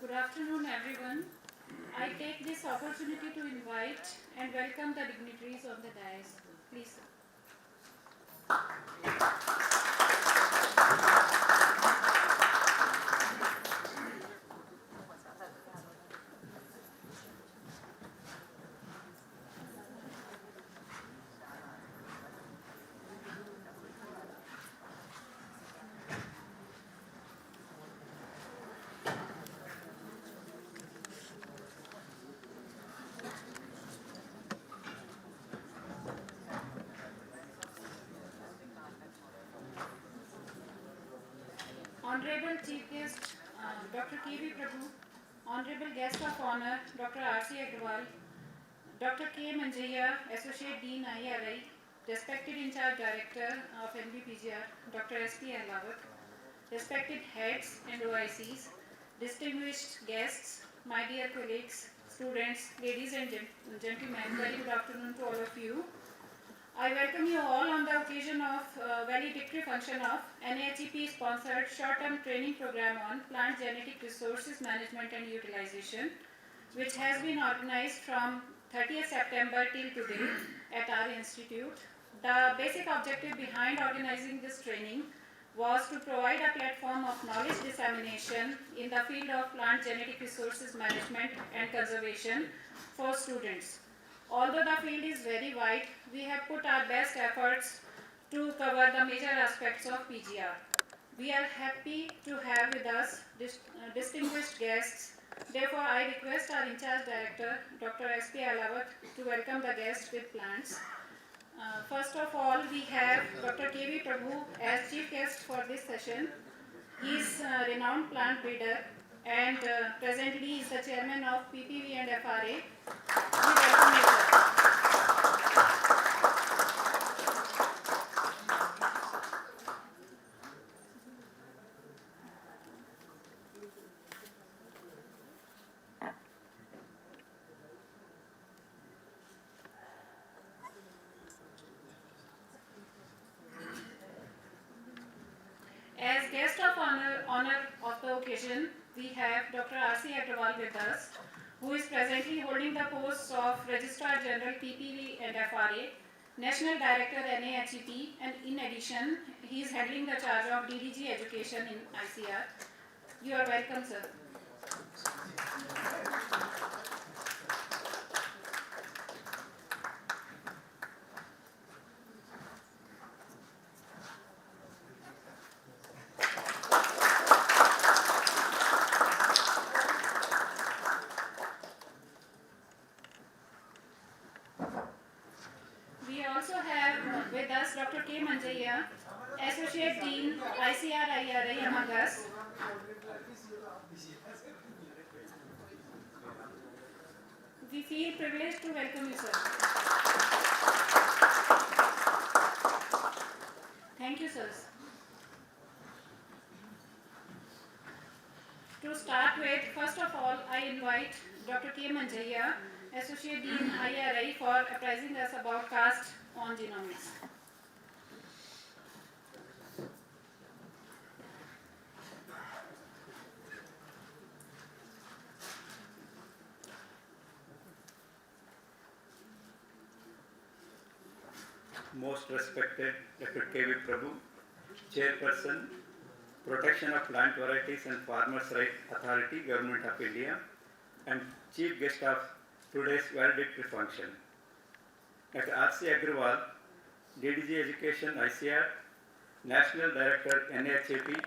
Good afternoon, everyone. I take this opportunity to invite and welcome the dignitaries on the dais. Please, sir. Honorable Chief Guest, Dr. K.V. Prabhu, Honorable Guest of Honor, Dr. R.C. Agrawal, Dr. K. Manjaiya, Associate Dean IRI, respected In-Charge Director of NBPGR, Dr. S.P. Ahlawat, respected heads and OICs, distinguished guests, my dear colleagues, students, ladies and gentlemen, very good afternoon to all of you. I welcome you all on the occasion of valedictory function of NAHEP sponsored short-term training program on plant genetic resources management and utilization, which has been organized from 30th September till today at our institute. The basic objective behind organizing this training was to provide a platform of knowledge dissemination in the field of plant genetic resources management and conservation for students. Although the field is very wide, we have put our best efforts to cover the major aspects of PGR. We are happy to have with us distinguished guests. Therefore, I request our in-charge director, Dr. S.P. Ahlawat, to welcome the guests with plants. First of all, we have Dr. K.V. Prabhu as chief guest for this session. He is a renowned plant breeder and presently is the chairman of PPV and FRA. We welcome you, sir. As guest of honor of the occasion, we have Dr. R.C. Agrawal with us, who is presently holding the posts of Registrar General PPV and FRA, National Director NAHEP, and in addition, he is handling the charge of DDG Education in ICR. You are welcome, sir. We also have with us Dr. K. Manjaiya, Associate Dean ICR IRI among us. We feel privileged to welcome you, sir. Thank you, sirs. To start with, first of all, I invite Dr. K. Manjaiya, Associate Dean IRI, for apprising us about CAST on genomics. Most respected Dr. K.V. Prabhu, Chairperson, Protection of Plant Varieties and Farmers' Rights Authority, Government of India, and Chief Guest of today's valedictory function. Dr. R.C. Agrawal, DDG Education ICR, National Director NAHEP,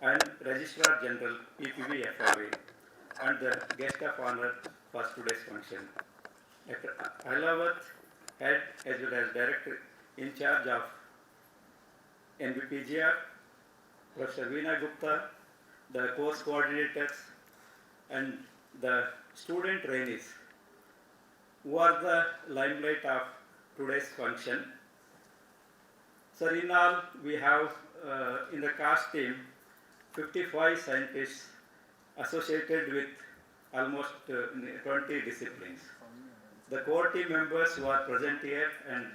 and Registrar General PPV FRA, and the guest of honor for today's function. Dr. Ahlawat, Head as well as Director in charge of NBPGR, Professor Veena Gupta, the course coordinators, and the student trainees, who are the limelight of today's function. So in all, we have in the CAST team 55 scientists associated with almost 20 disciplines. The core team members who are present here, and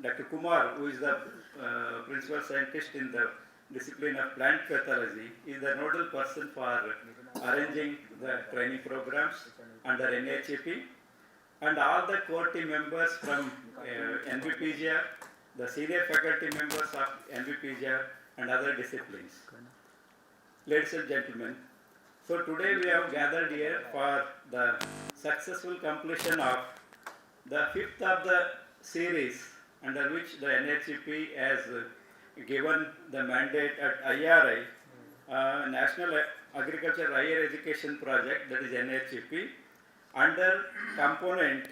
Dr. Kumar, who is the principal scientist in the discipline of plant pathology, is the nodal person for arranging the training programs under NHEP, and all the core team members from NBPGR, the senior faculty members of NBPGR and other disciplines. Ladies and gentlemen, so today we have gathered here for the successful completion of the fifth of the series under which the NHEP has given the mandate at IRI, National Agriculture Higher Education Project, that is NHEP, under component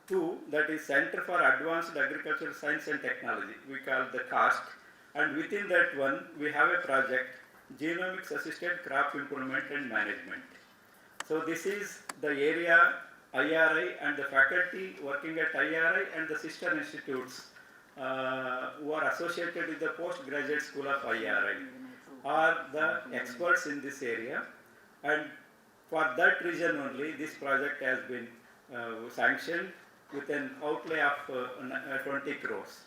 2, that is Center for Advanced Agricultural Science and Technology, we call the CAST, and within that one we have a project, Genomics Assisted Crop Improvement and Management. So this is the area IRI and the faculty working at IRI and the sister institutes who are associated with the postgraduate school of IRI are the experts in this area, and for that reason only this project has been sanctioned with an outlay of 20 crores,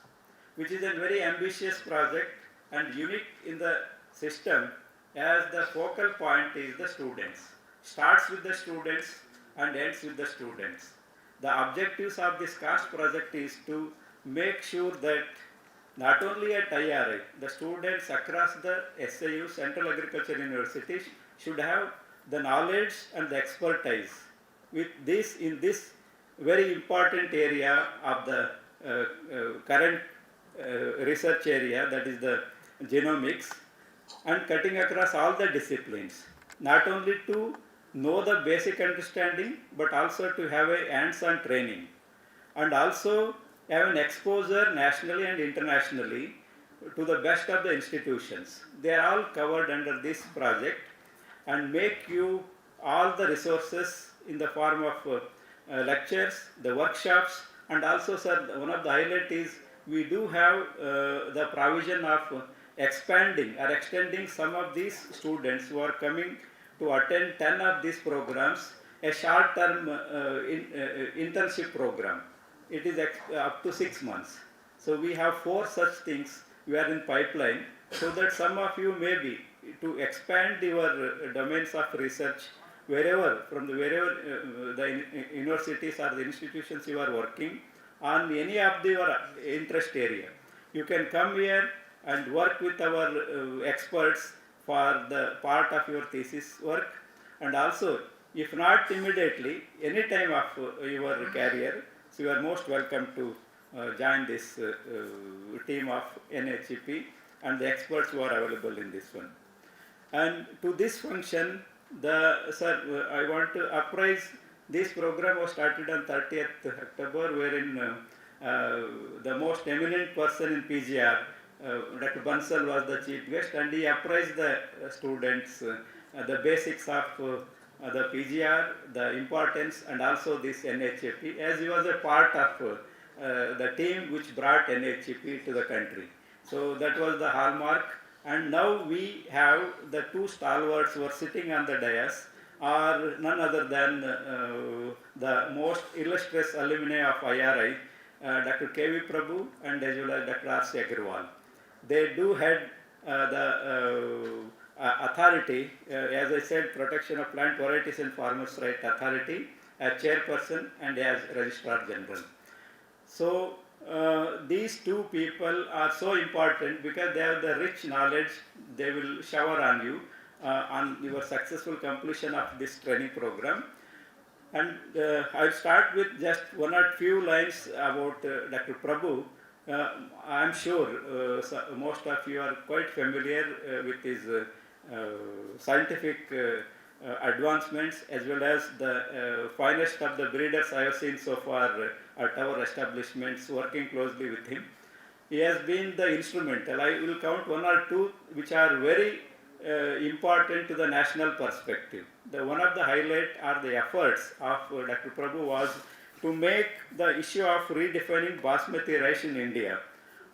which is a very ambitious project and unique in the system, as the focal point is the students. Starts with the students and ends with the students. The objectives of this CAST project is to make sure that not only at IRI, the students across the SAU, Central Agriculture Universities, should have the knowledge and the expertise with this in this very important area of the current research area, that is the genomics, and cutting across all the disciplines, not only to know the basic understanding but also to have a hands-on training and also have an exposure nationally and internationally to the best of the institutions. They are all covered under this project and make you all the resources in the form of lectures, the workshops, and also, sir, one of the highlight is we do have the provision of expanding or extending some of these students who are coming to attend 10 of these programs, a short-term internship program. It is up to 6 months. So we have 4 such things we are in pipeline, so that some of you may be to expand your domains of research wherever, from the wherever the universities or the institutions you are working on any of your interest area. You can come here and work with our experts for the part of your thesis work, and also if not immediately, any time of your career, so you are most welcome to join this team of NHEP and the experts who are available in this one. And to this function, sir, I want to apprise this program was started on 30th October, wherein the most eminent person in PGR, Dr. Bansal, was the chief guest, and he apprised the students the basics of the PGR, the importance, and also this NHEP, as he was a part of the team which brought NHEP to the country. So that was the hallmark, and now we have the 2 stalwarts who are sitting on the dais are none other than the most illustrious alumni of IRI, Dr. K.V. Prabhu and as well as Dr. R.C. Agarwal. They do head the authority, as I said, Protection of Plant Varieties and Farmers' Right Authority, as chairperson and as registrar general. So these 2 people are so important because they have the rich knowledge. They will shower on you on your successful completion of this training program. And I'll start with just one or few lines about Dr. Prabhu. I am sure most of you are quite familiar with his scientific advancements as well as the finest of the breeders I have seen so far at our establishments, working closely with him. He has been the instrumental. I will count 1 or 2 which are very important to the national perspective. One of the highlight are the efforts of Dr. Prabhu was to make the issue of redefining basmati rice in India,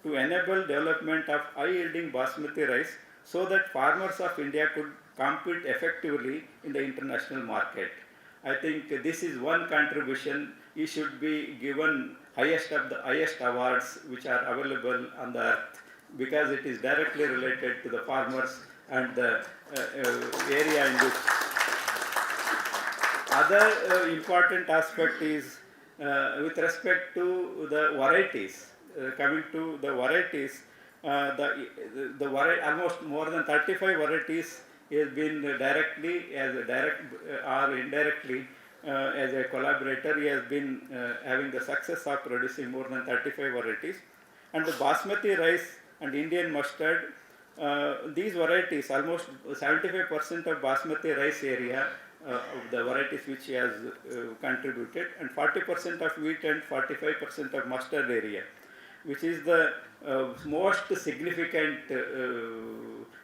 to enable development of high-yielding basmati rice so that farmers of India could compete effectively in the international market. I think this is one contribution. He should be given highest of the highest awards which are available on the earth, because it is directly related to the farmers and the area in which other important aspect is with respect to the varieties. Coming to the varieties, almost more than 35 varieties has been directly as a direct or indirectly as a collaborator. He has been having the success of producing more than 35 varieties. And the basmati rice and Indian mustard, these varieties, almost 75% of basmati rice area of the varieties which he has contributed, and 40% of wheat and 45% of mustard area, which is the most significant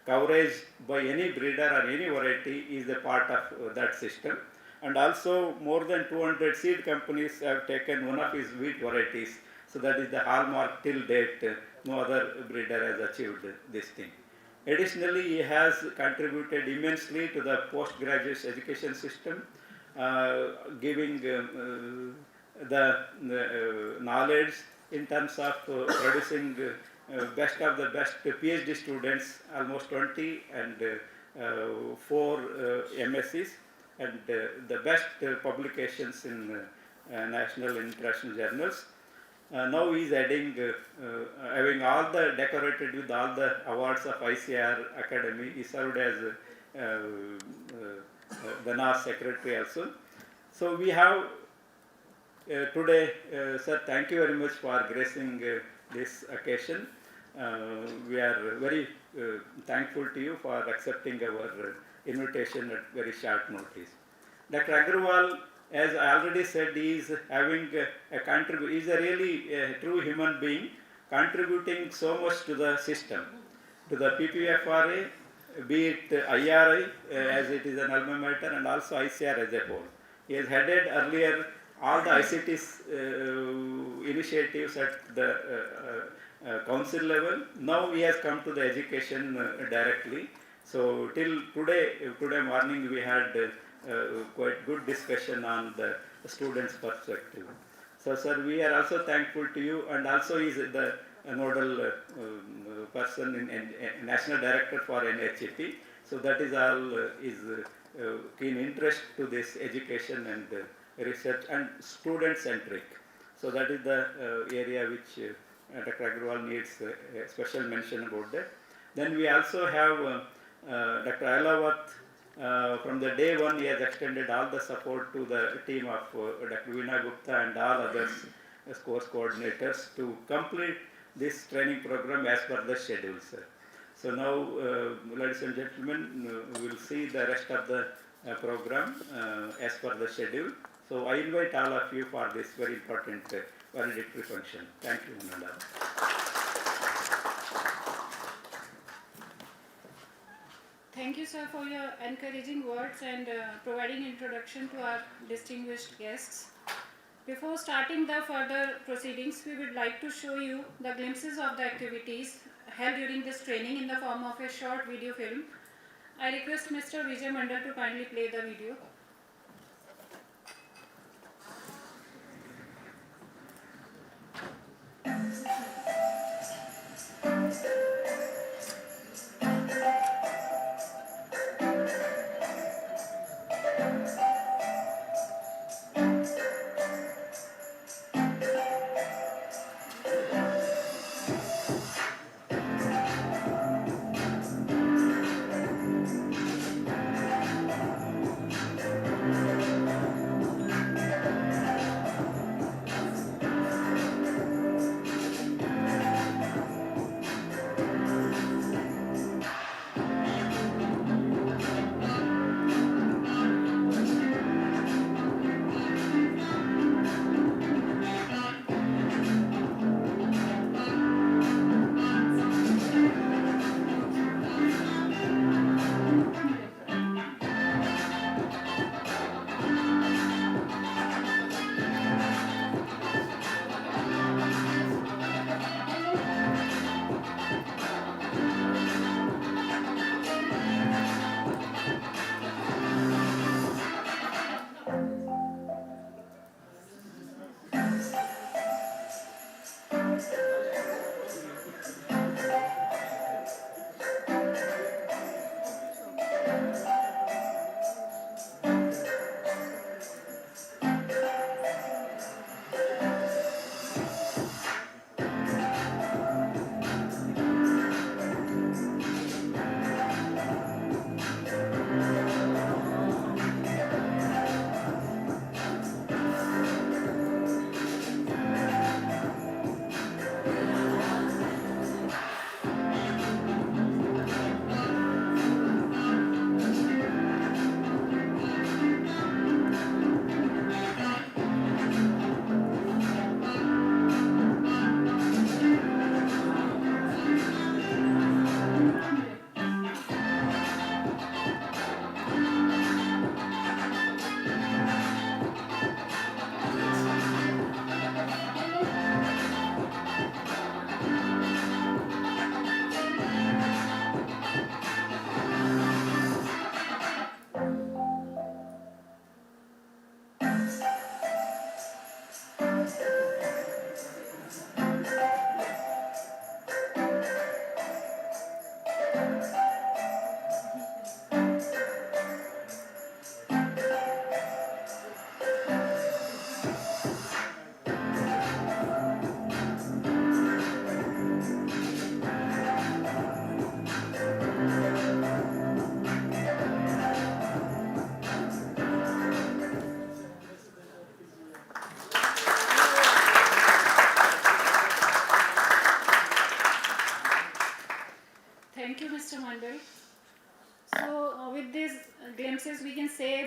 coverage by any breeder or any variety, is a part of that system. And also more than 200 seed companies have taken one of his wheat varieties. So that is the hallmark till date. No other breeder has achieved this thing. Additionally, he has contributed immensely to the postgraduate education system, giving the knowledge in terms of producing best of the best PhD students, almost 20, and 4 MScs, and the best publications in national and international journals. Now he is adding, having all the decorated with all the awards of ICAR Academy. He served as the NAS secretary also. So we have today, sir, thank you very much for gracing this occasion. We are very thankful to you for accepting our invitation at very short notice. Dr. Agarwal, as I already said, he is having a contribution. He is a really true human being, contributing so much to the system, to the PPFRA, be it IRI as it is an alma mater, and also ICR as a whole. He has headed earlier all the ICT initiatives at the council level. Now he has come to the education directly. So till today morning we had quite good discussion on the students' perspective. So sir, we are also thankful to you, and also he is the nodal person in National Director for NHEP. So that is all is keen interest to this education and research and student centric. So that is the area which Dr. Agarwal needs a special mention about that. Then we also have Dr. Ailawat. From the day one, he has extended all the support to the team of Dr. Veena Gupta and all others as course coordinators to complete this training program as per the schedule, sir. So now, ladies and gentlemen, we will see the rest of the program as per the schedule. So I invite all of you for this very important valedictory function. Thank you, Nanda. Thank you, sir, for your encouraging words and providing introduction to our distinguished guests. Before starting the further proceedings, we would like to show you the glimpses of the activities held during this training in the form of a short video film. I request Mr. Vijay Mandal to kindly play the video.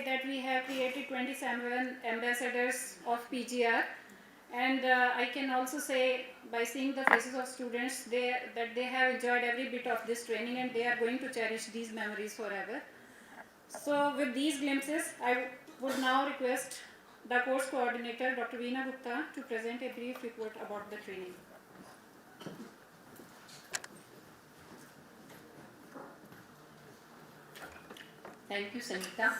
that we have created 27 ambassadors of PGR, and I can also say by seeing the faces of students that they have enjoyed every bit of this training and they are going to cherish these memories forever. So with these glimpses, I would now request the course coordinator, Dr. Veena Gupta, to present a brief report about the training. Thank you, Sangeeta.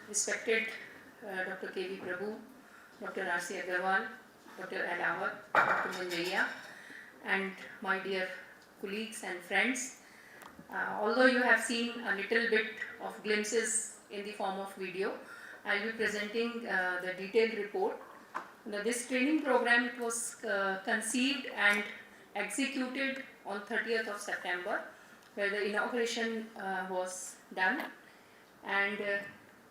Respected Dr. K.V. Prabhu, Dr. R.C. Agarwal, Dr. Alawat, Dr. Manjaiya, and my dear colleagues and friends. Although you have seen a little bit of glimpses in the form of video, I will be presenting the detailed report. Now, this training program, it was conceived and executed on 30th of September, where the inauguration was done, and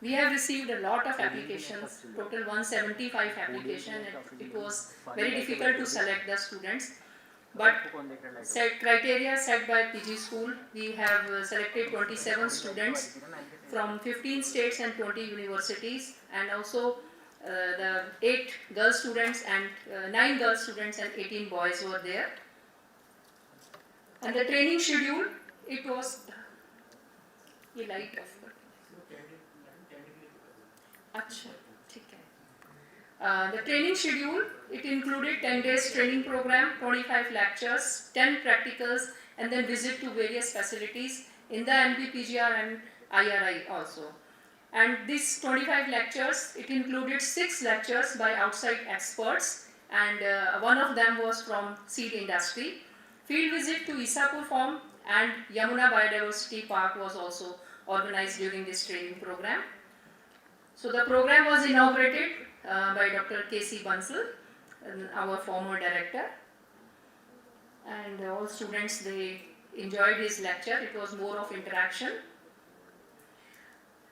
we have received a lot of applications, total 175 applications, and it was very difficult to select the students. But criteria set by PG School, we have selected 27 students from 15 states and 20 universities, and also the 8 girl students and 9 girl students and 18 boys were there. And the training schedule, it was ये light off कर अच्छा ठीक है. The training schedule, it included 10 days training program, 25 lectures, 10 practicals, and then visit to various facilities in the NBPGR and IRI also. And these 25 lectures, it included 6 lectures by outside experts, and one of them was from seed industry. Field visit to Isapur farm and Yamuna Biodiversity Park was also organized during this training program. So the program was inaugurated by Dr. K.C. Bansal, our former director, and all students, they enjoyed his lecture. It was more of interaction.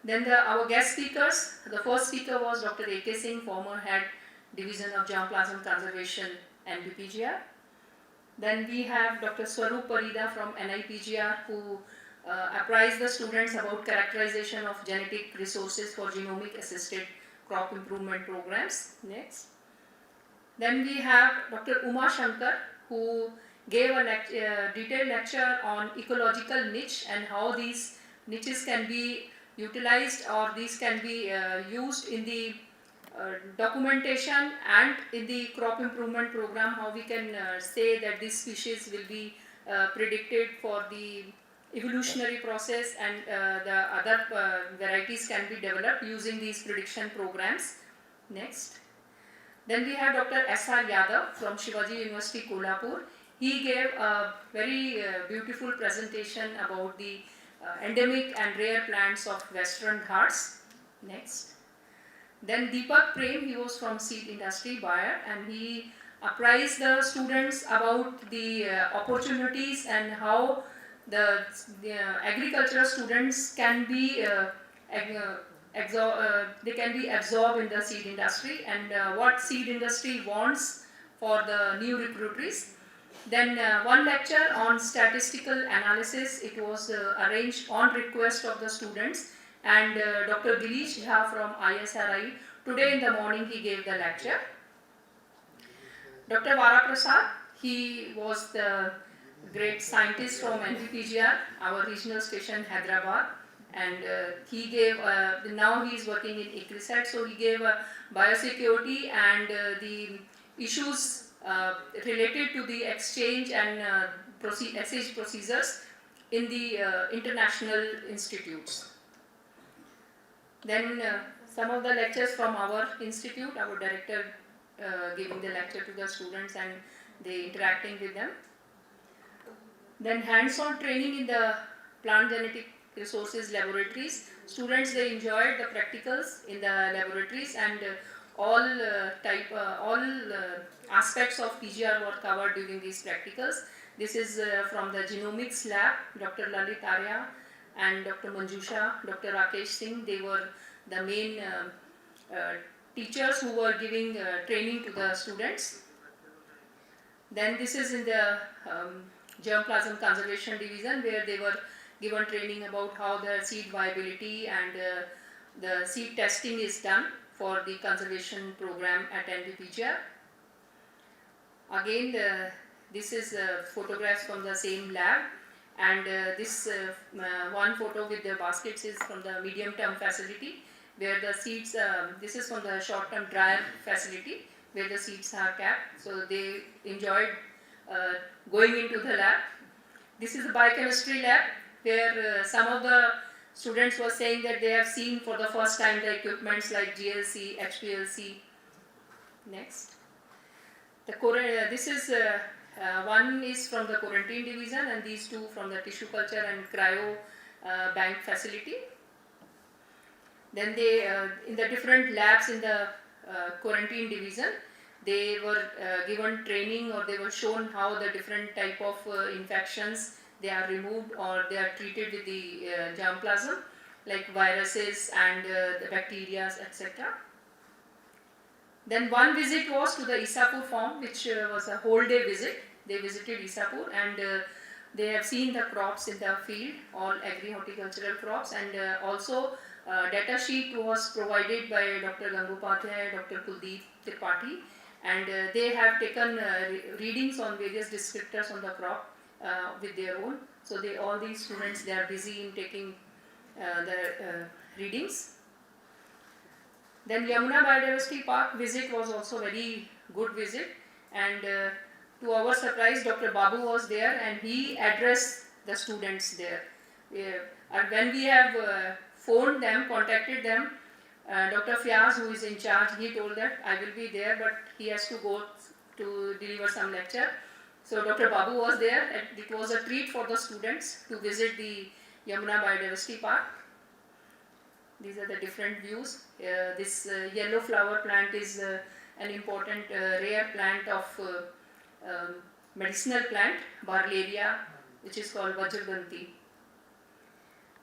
Then our guest speakers, the first speaker was Dr. A.K. Singh, former head division of germplasm conservation NBPGR. Then we have Dr. Swaroop Parida from NIPGR, who apprised the students about characterization of genetic resources for genomic assisted crop improvement programs. Next. Then we have Dr. Uma Shankar, who gave a detailed lecture on ecological niche and how these niches can be utilized, or these can be used in the documentation and in the crop improvement program, how we can say that this species will be predicted for the evolutionary process, and the other varieties can be developed using these prediction programs. Next. Then we have Dr. S.R. Yadav from Shivaji University, Kolhapur. He gave a very beautiful presentation about the endemic and rare plants of Western Ghats. Next. Then Deepak Prem, he was from seed industry, Bayer, and he apprised the students about the opportunities and how the agricultural students can be they can be absorbed in the seed industry, and what seed industry wants for the new recruitees. Then one lecture on statistical analysis, it was arranged on request of the students, and Dr. Dilesh Jha from ISRI, today in the morning he gave the lecture. Dr. Vara Prasad, he was the great scientist from NBPGR, our regional station Hyderabad, and he gave, now he is working in ICRISAT, so he gave biosecurity and the issues related to the exchange and exchange procedures in the international institutes. Then some of the lectures from our institute, our director giving the lecture to the students and they interacting with them. Then hands-on training in the plant genetic resources laboratories. Students, they enjoyed the practicals in the laboratories, and all aspects of PGR were covered during these practicals. This is from the genomics lab, Dr. Lalit Arya and Dr. Manjusha, Dr. Rakesh Singh, they were the main teachers who were giving training to the students. Then this is in the germplasm conservation division, where they were given training about how the seed viability and the seed testing is done for the conservation program at NBPGR. Again, this is photographs from the same lab, and this one photo with the baskets is from the medium-term facility where the seeds, this is from the short-term dryer facility where the seeds are kept. So they enjoyed going into the lab. This is the biochemistry lab where some of the students were saying that they have seen for the first time the equipments like GLC, HPLC. Next. This is one is from the quarantine division and these two from the tissue culture and cryo bank facility. Then they, in the different labs in the quarantine division, they were given training or they were shown how the different type of infections they are removed or they are treated with the germplasm, like viruses and the bacteria, etc. Then one visit was to the Isapur farm, which was a whole day visit. They visited Isapur and they have seen the crops in the field, all agri-horticultural crops, and also data sheet was provided by Dr. Gangopadhyay, Dr. Kuldeep Tripathi, and they have taken readings on various descriptors on the crop with their own. So all these students, they are busy in taking the readings. Then Yamuna Biodiversity Park visit was also very good visit, and to our surprise Dr. Babu was there and he addressed the students there. And when we have phoned them, contacted them, Dr. Fiaz, who is in charge, he told that I will be there but he has to go to deliver some lecture. So Dr. Babu was there and it was a treat for the students to visit the Yamuna Biodiversity Park. These are the different views. This yellow flower plant is an important rare plant of medicinal plant, Barleria, which is called Vajraganti.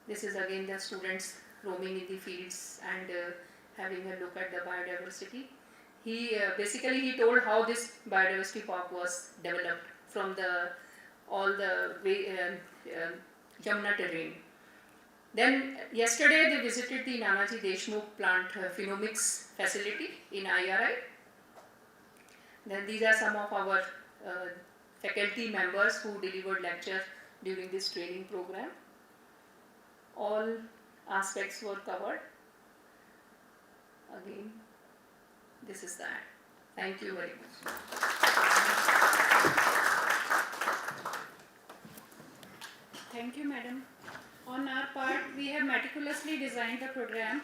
This is again the students roaming in the fields and having a look at the biodiversity. He basically he told how this biodiversity park was developed from all the Yamuna terrain. Then yesterday they visited the Nanaji Deshmukh plant phenomics facility in IRI. Then these are some of our faculty members who delivered lecture during this training program. All aspects were covered. Again, this is that. Thank you very much. Thank you, madam. On our part, we have meticulously designed the program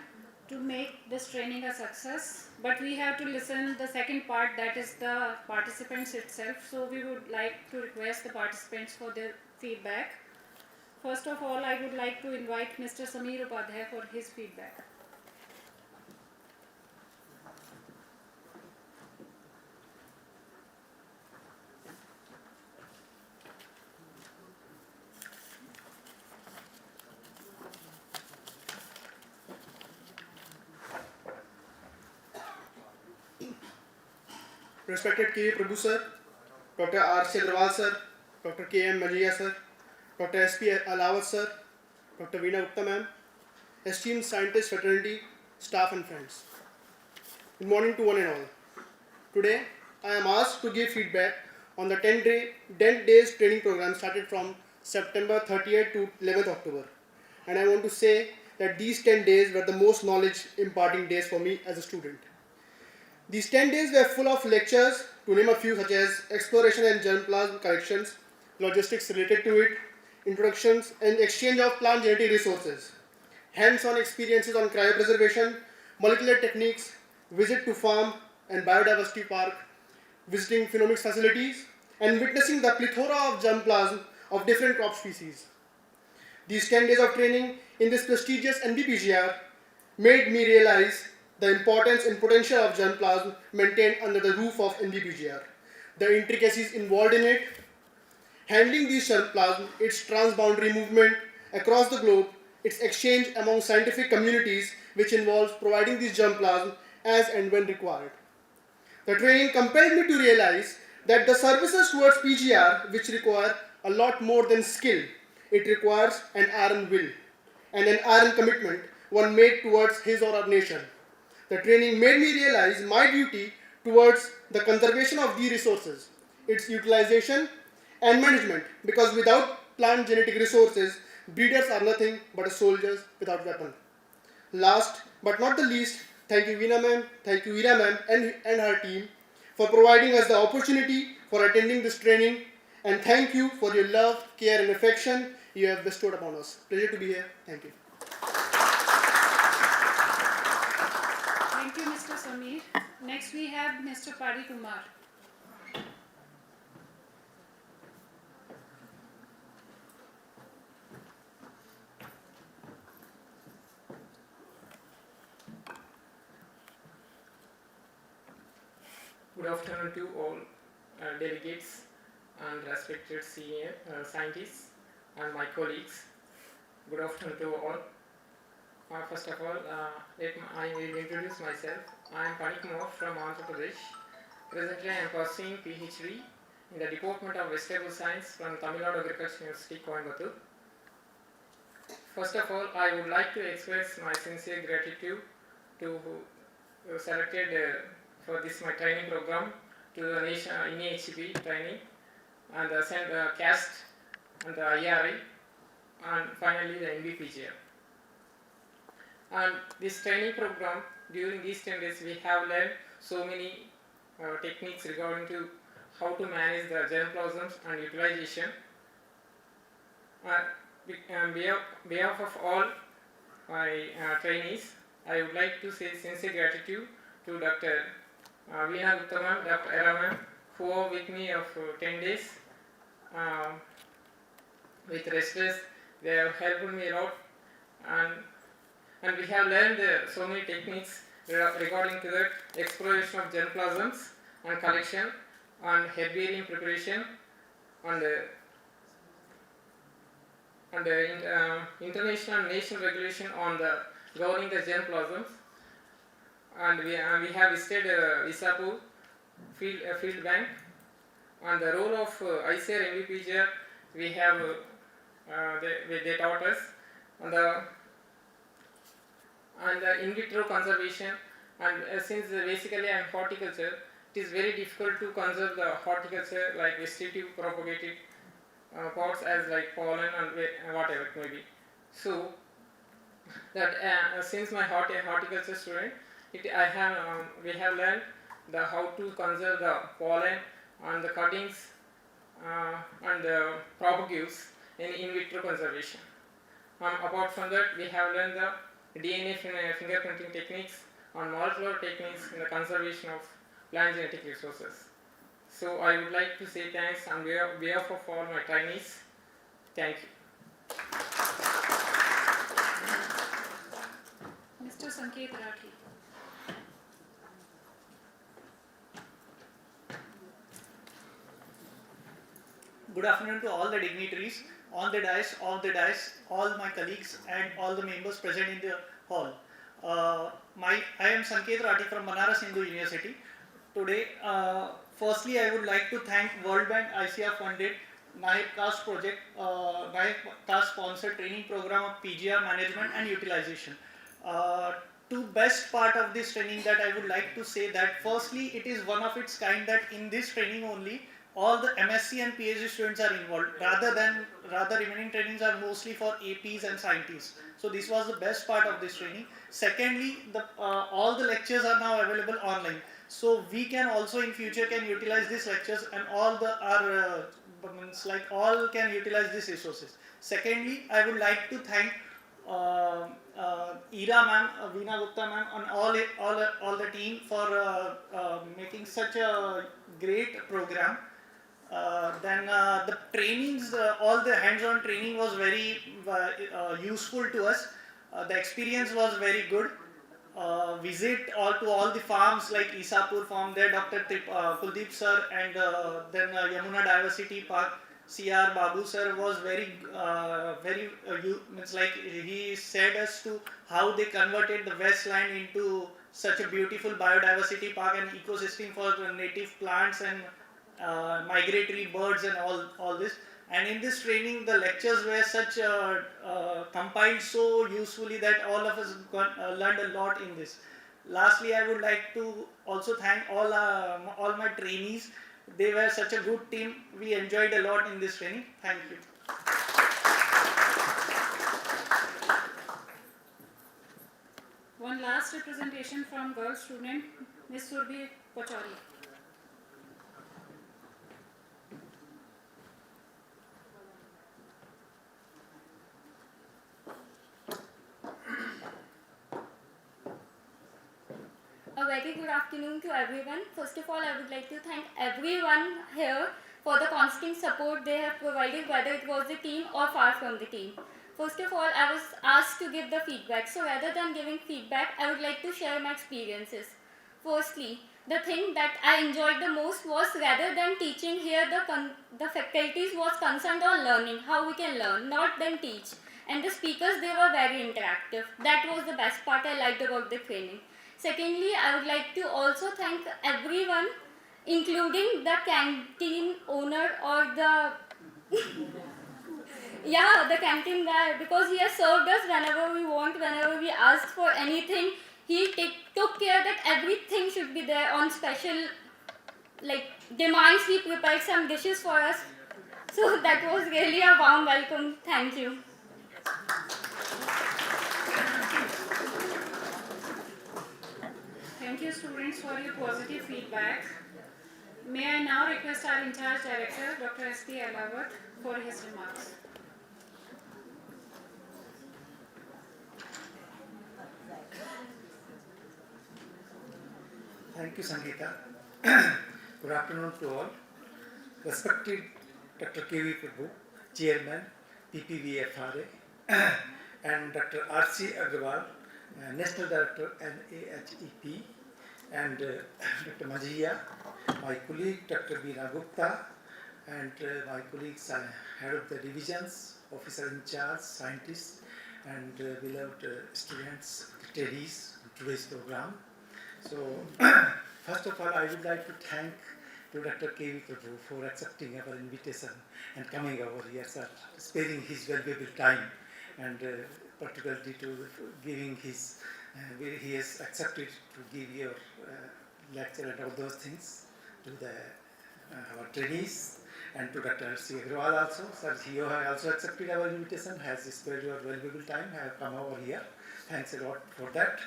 to make this training a success, but we have to listen the second part, that is the participants itself. So we would like to request the participants for their feedback. First of all, I would like to invite Mr. Sameer Upadhyay for his feedback. Respected K. Prabhu sir, Dr. R.C. Agrawal sir, Dr. K.M. Majia sir, Dr. S.P. Alawat sir, Dr. Veena Gupta ma'am, esteemed scientist fraternity, staff and friends. Good morning to one and all. Today, I am asked to give feedback on the 10 days training program started from September 30th to 11th October. And I want to say that these 10 days were the most knowledge imparting days for me as a student. These 10 days were full of lectures, to name a few, such as exploration and germplasm collections, logistics related to it, introductions and exchange of plant genetic resources, hands-on experiences on cryopreservation, molecular techniques, visit to farm and biodiversity park, visiting phenomics facilities, and witnessing the plethora of germplasm of different crop species. These 10 days of training in this prestigious NBPGR made me realize the importance and potential of germplasm maintained under the roof of NBPGR, the intricacies involved in it, handling these germplasm, its transboundary movement across the globe, its exchange among scientific communities, which involves providing these germplasm as and when required. The training compelled me to realize that the services towards PGR, which require a lot more than skill, it requires an iron will and an iron commitment one made towards his or her nation. The training made me realize my duty towards the conservation of these resources, its utilization and management, because without plant genetic resources, breeders are nothing but soldiers without weapon. Last but not the least, thank you Veena ma'am, thank you Veera ma'am and her team for providing us the opportunity for attending this training, and thank you for your love, care and affection you have bestowed upon us. Pleasure to be here. Thank you. Thank you, Mr. Sameer. Next we have Mr. Pari Kumar. Good afternoon to all delegates and respected senior scientists and my colleagues. Good afternoon to all. First of all, I will introduce myself. I am Pani Kumar from Andhra Pradesh. Presently, I am pursuing PhD in the Department of Vegetable Science from Tamil Nadu Agricultural University, Coimbatore. First of all, I would like to express my sincere gratitude to selected for this my training program to the nation NAHP training and the CAST and the IRI and finally the NBPGR. And this training program, during these 10 days we have learned so many techniques regarding to how to manage the germplasms and utilization. On behalf of all my trainees, I would like to say sincere gratitude to Dr. Veena Gupta ma'am, Dr. Era ma'am, who are with me of 10 days with restless. They have helped me a lot, and we have learned so many techniques regarding to the exploration of germplasms and collection and herbarium preparation and international and national regulation on the governing the germplasms. And we have visited Isapur field bank, and the role of ICAR MVPGR we have they taught us, and the in vitro conservation. And since basically I am horticulture, it is very difficult to conserve the horticulture like vegetative propagated parts as like pollen and whatever it may be. So that since my horticulture student, we have learned how to conserve the pollen and the cuttings and the propagules in vitro conservation. Apart from that, we have learned the DNA fingerprinting techniques and molecular techniques in the conservation of plant genetic resources. So I would like to say thanks on behalf of all my trainees. Thank you. Mr. Sanket Rathi. Good afternoon to all the dignitaries on the dais, off the dais, all my colleagues and all the members present in the hall. I am Sanket Rathi from Banaras Hindu University. Today, firstly, I would like to thank World Bank ICAR funded NAIP CAST project, NAIP CAST sponsored training program of PGR management and utilization. Two best part of this training that I would like to say that firstly, it is one of its kind that in this training only all the MSc and PhD students are involved, rather remaining trainings are mostly for APs and scientists. So this was the best part of this training. Secondly, all the lectures are now available online. So we can also in future can utilize these lectures, and all can utilize these resources. Secondly, I would like to thank Ira ma'am, Veena Gupta ma'am, and all the team for making such a great program. The trainings, all the hands-on training was very useful to us. The experience was very good. Visit to all the farms like Isapur farm, there Dr. Kuldeep sir, and then Yamuna Diversity Park, CR Babu sir was he said us to how they converted the Westland into such a beautiful biodiversity park and ecosystem for the native plants and migratory birds and all this. And in this training, the lectures were such compiled so usefully that all of us learned a lot in this. Lastly, I would like to also thank all my trainees. They were such a good team. We enjoyed a lot in this training. Thank you. One last representation from girl student, Ms. Surbhi Pachori. A very good afternoon to everyone. First of all, I would like to thank everyone here for the constant support they have provided, whether it was the team or far from the team. First of all, I was asked to give the feedback. So rather than giving feedback, I would like to share my experiences. Firstly, the thing that I enjoyed the most was rather than teaching here, the faculties was concerned on learning, how we can learn, not then teach. And the speakers, they were very interactive. That was the best part I liked about the training. Secondly, I would like to also thank everyone, including the canteen owner or the the canteen guy, because he has served us whenever we want, whenever we asked for anything. He took care that everything should be there on special demands. He prepared some dishes for us. So that was really a warm welcome. Thank you. Thank you, students, for your positive feedback. May I now request our in-charge director, Dr. S.P. Alawat, for his remarks. Thank you, Sangeeta. Good afternoon to all. Respected Dr. K.V. Prabhu, Chairman, PPVFRA, and Dr. R.C. Agrawal, National Director, NAHEP, and Dr. Majia, my colleague Dr. Veena Gupta, and my colleagues, head of the divisions, officer in charge, scientists, and beloved students, attendees in today's program. So, first of all, I would like to thank to Dr. K.V. Prabhu for accepting our invitation and coming over here, sir, sparing his valuable time, and particularly to giving his, he has accepted to give your lecture and all those things to the our trainees, and to Dr. C. Agrawal also. Sir, he has also accepted our invitation, has spared your valuable time, have come over here. Thanks a lot for that.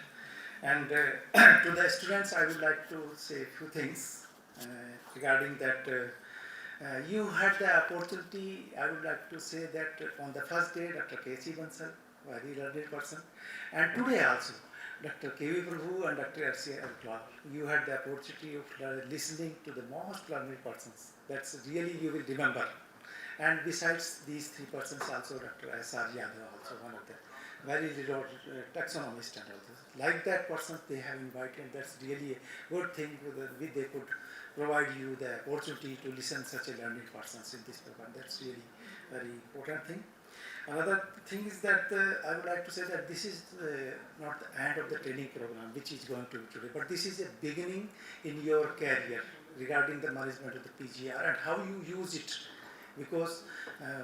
And to the students, I would like to say a few things regarding that. You had the opportunity, I would like to say that on the first day, Dr. K.C. Bansal, very learned person, and today also, Dr. K.V. Prabhu and Dr. R.C. Agrawal, you had the opportunity of listening to the most learned persons. That's really you will remember. And besides these three persons, also Dr. S.R. Yadav, also one of them. Very little taxonomist and all this. Like that person they have invited, that's really a good thing they could provide you the opportunity to listen such a learned persons in this program. That's really very important thing. Another thing is that I would like to say that this is not the end of the training program which is going to be today, but this is a beginning in your career regarding the management of the PGR and how you use it. Because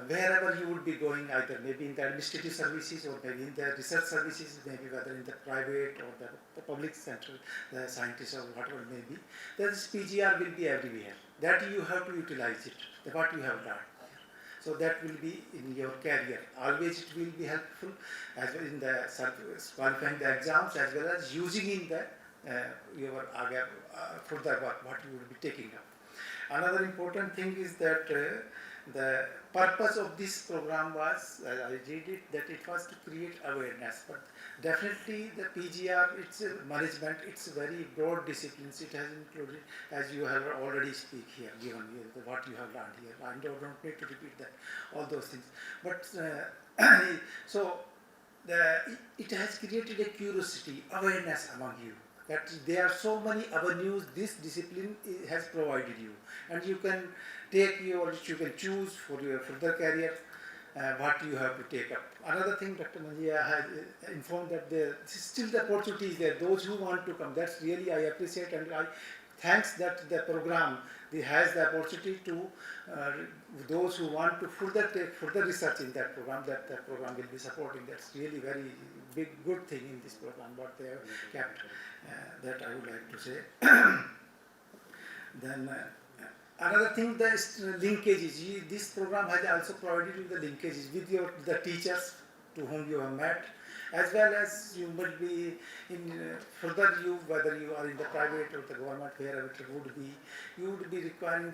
wherever you would be going, either maybe in the administrative services or maybe in the research services, maybe whether in the private or the public sector, the scientists or whatever it may be, this PGR will be everywhere. That you have to utilize it, what you have learned. So that will be in your career. Always it will be helpful as well in the qualifying the exams as well as using in the your further work, what you will be taking up. Another important thing is that the purpose of this program was, I read it, that it was to create awareness. But definitely the PGR, it's a management, it's a very broad disciplines. It has included, as you have already speak here, given you what you have learned here. I don't need to repeat that, all those things. But so it has created a curiosity, awareness among you. That there are so many avenues this discipline has provided you, and you can take you can choose for your further career what you have to take up. Another thing, Dr. Manjia has informed that there still the opportunity is there. Those who want to come, that's really I appreciate, and I thanks that the program has the opportunity to those who want to take further research in that program, that the program will be supporting. That's really very big good thing in this program, what they have kept. That I would like to say. Then another thing, the linkages. This program has also provided you the linkages with the teachers to whom you have met, as well as you will be in further whether you are in the private or the government, wherever it would be, you would be requiring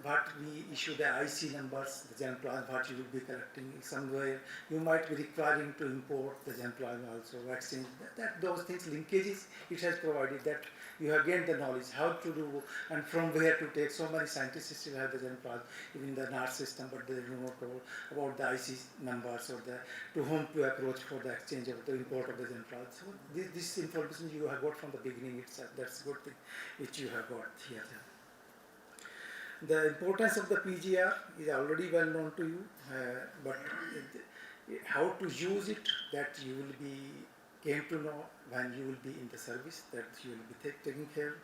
what we issue the IC numbers, the general plan, what you will be collecting somewhere. You might be requiring to import the general plan also, vaccine, those things, linkages, it has provided that you have gained the knowledge how to do and from where to take. So many scientists still have the general plan, even the NARS system, but they do not know about the IC numbers or to whom to approach for the exchange of the import of the general plan. So this information you have got from the beginning itself. That's a good thing which you have got here. The importance of the PGR is already well known to you, but how to use it, that you will be came to know when you will be in the service, that you will be taking care.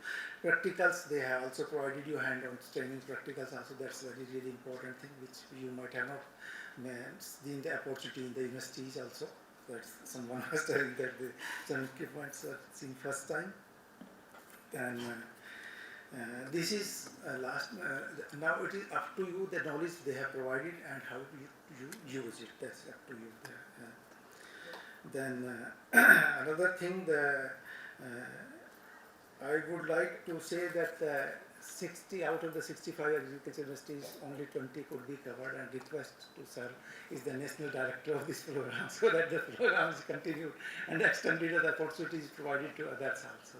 Practicals, they have also provided you hand-on training practicals also. That's a really important thing which you might have not seen the opportunity in the universities also. That someone was telling that some equipments are seen first time. And this is now it is up to you, the knowledge they have provided and how you use it. That's up to you. Then another thing, I would like to say that 60 out of the 65 agriculture universities, only 20 could be covered, and request to sir is the national director of this program, so that the program is continued and extended, the opportunities provided to others also.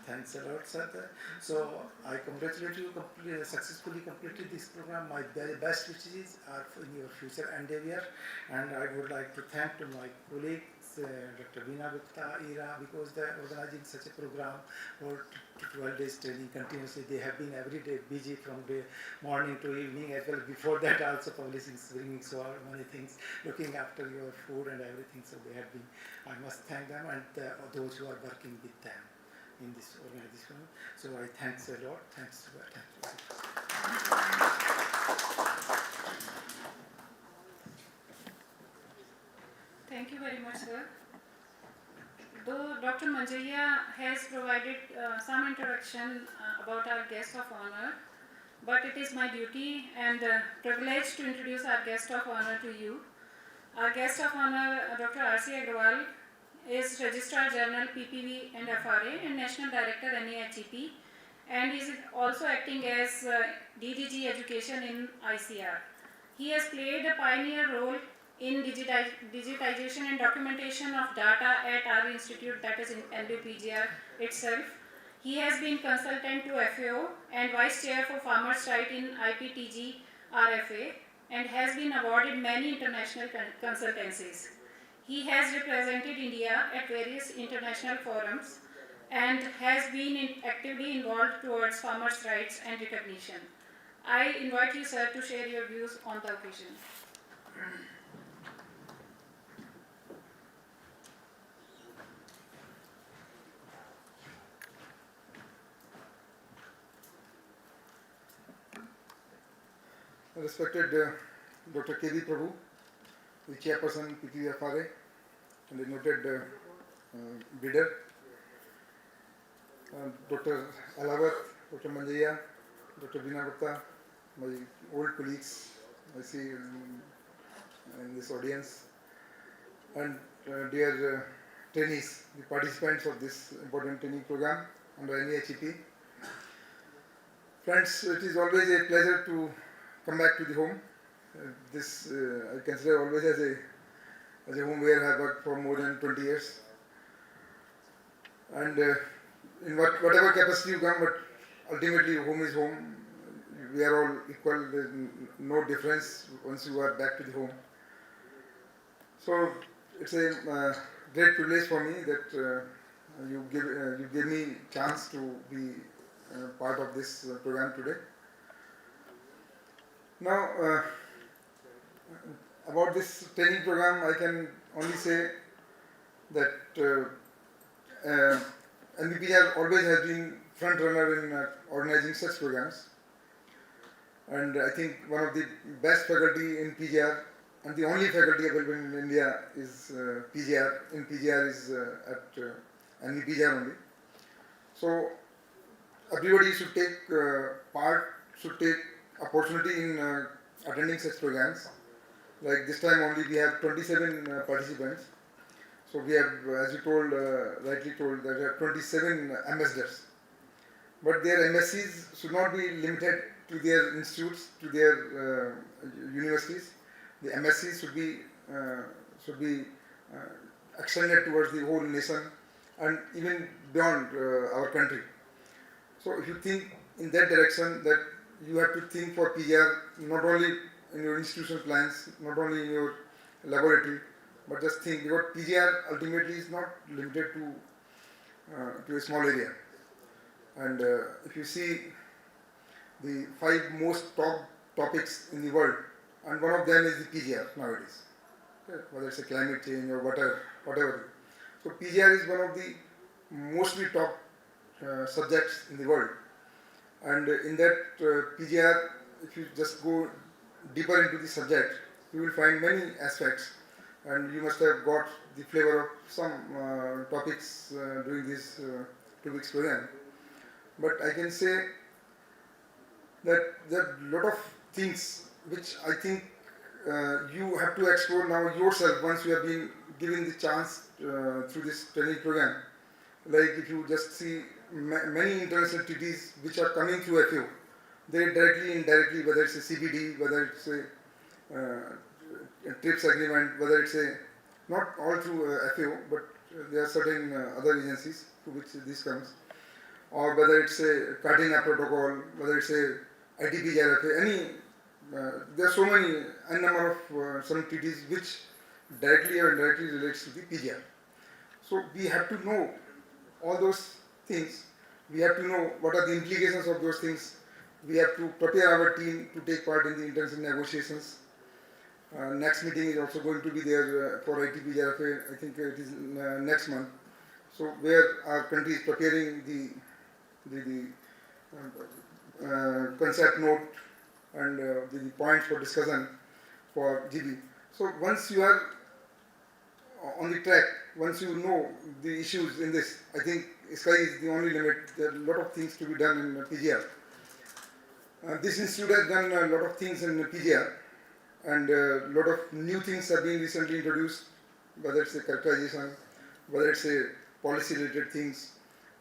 Thanks a lot, sir. So I congratulate you successfully completed this program. My best wishes are in your future endeavor, and I would like to thank to my colleagues, Dr. Veena Gupta, IRA, because they are organizing such a program for 12 days training continuously. They have been every day busy from the morning to evening, as well before that also publishing, bringing so many things, looking after your food and everything. So they have been, I must thank them and those who are working with them in this organization. So I thanks a lot. Thanks. Thank you very much, sir. Though Dr. Manjaiya has provided some introduction about our guest of honor, but it is my duty and privilege to introduce our guest of honor to you. Our guest of honor, Dr. R.C. Agrawal, is Registrar General PPV and FRA and National Director NAHEP, and is also acting as DDG Education in ICR. He has played a pioneer role in digitization and documentation of data at our institute, that is in NBPGR itself. He has been consultant to FAO and Vice Chair for Farmers' Right in IPTG RFA, and has been awarded many international consultancies. He has represented India at various international forums and has been actively involved towards farmers' rights and recognition. I invite you, sir, to share your views on the occasion. Respected Dr. K.V. Prabhu, the Chairperson PPVFRA, and the noted bidder, Dr. Alawat, Dr. Manjaiya, Dr. Veena Gupta, my old colleagues I see in this audience, and dear trainees, the participants of this important training program under NAHEP. Friends, it is always a pleasure to come back to the home. This I consider always as a home where I have worked for more than 20 years. And in whatever capacity you come, but ultimately home is home. We are all equal. There is no difference once you are back to the home. So it's a great privilege for me that you give me chance to be part of this program today. Now, about this training program, I can only say that NBPGR always has been front runner in organizing such programs. And I think one of the best faculty in PGR and the only faculty available in India is PGR. In PGR is at PGR only. So everybody should take should take opportunity in attending such programs. Like this time only we have 27 participants. So we have, as you told, rightly told, that there are 27 ambassadors. But their MSCs should not be limited to their institutes, to their universities. The MSCs should be extended towards the whole nation and even beyond our country. So if you think in that direction, that you have to think for PGR not only in your institutional plans, not only in your laboratory, but just think, because PGR ultimately is not limited to a small area. And if you see the 5 most top topics in the world, and one of them is the PGR nowadays, okay? Whether it's a climate change or whatever. So PGR is one of the mostly top subjects in the world. And in that PGR, if you just go deeper into the subject, you will find many aspects, and you must have got the flavor of some topics during this 2 weeks program. But I can say that there are a lot of things which I think you have to explore now yourself once you have been given the chance through this training program. Like if you just see many international treaties which are coming through FAO, they directly, indirectly, whether it's a CBD, whether it's a TRIPS agreement, whether it's not all through FAO, but there are certain other agencies through which this comes, or whether it's a Cartagena Protocol, whether it's a ITP-JRFA, there are so many, a number of some treaties which directly or indirectly relates to the PGR. So we have to know all those things. We have to know what are the implications of those things. We have to prepare our team to take part in the international negotiations. Next meeting is also going to be there for ITP-JRFA. I think it is next month. So where our country is preparing the concept note and the points for discussion for GB. So once you are on the track, once you know the issues in this, I think sky is the only limit. There are a lot of things to be done in PGR. This institute has done a lot of things in PGR, and a lot of new things have been recently introduced, whether it's a characterization, whether it's a policy related things,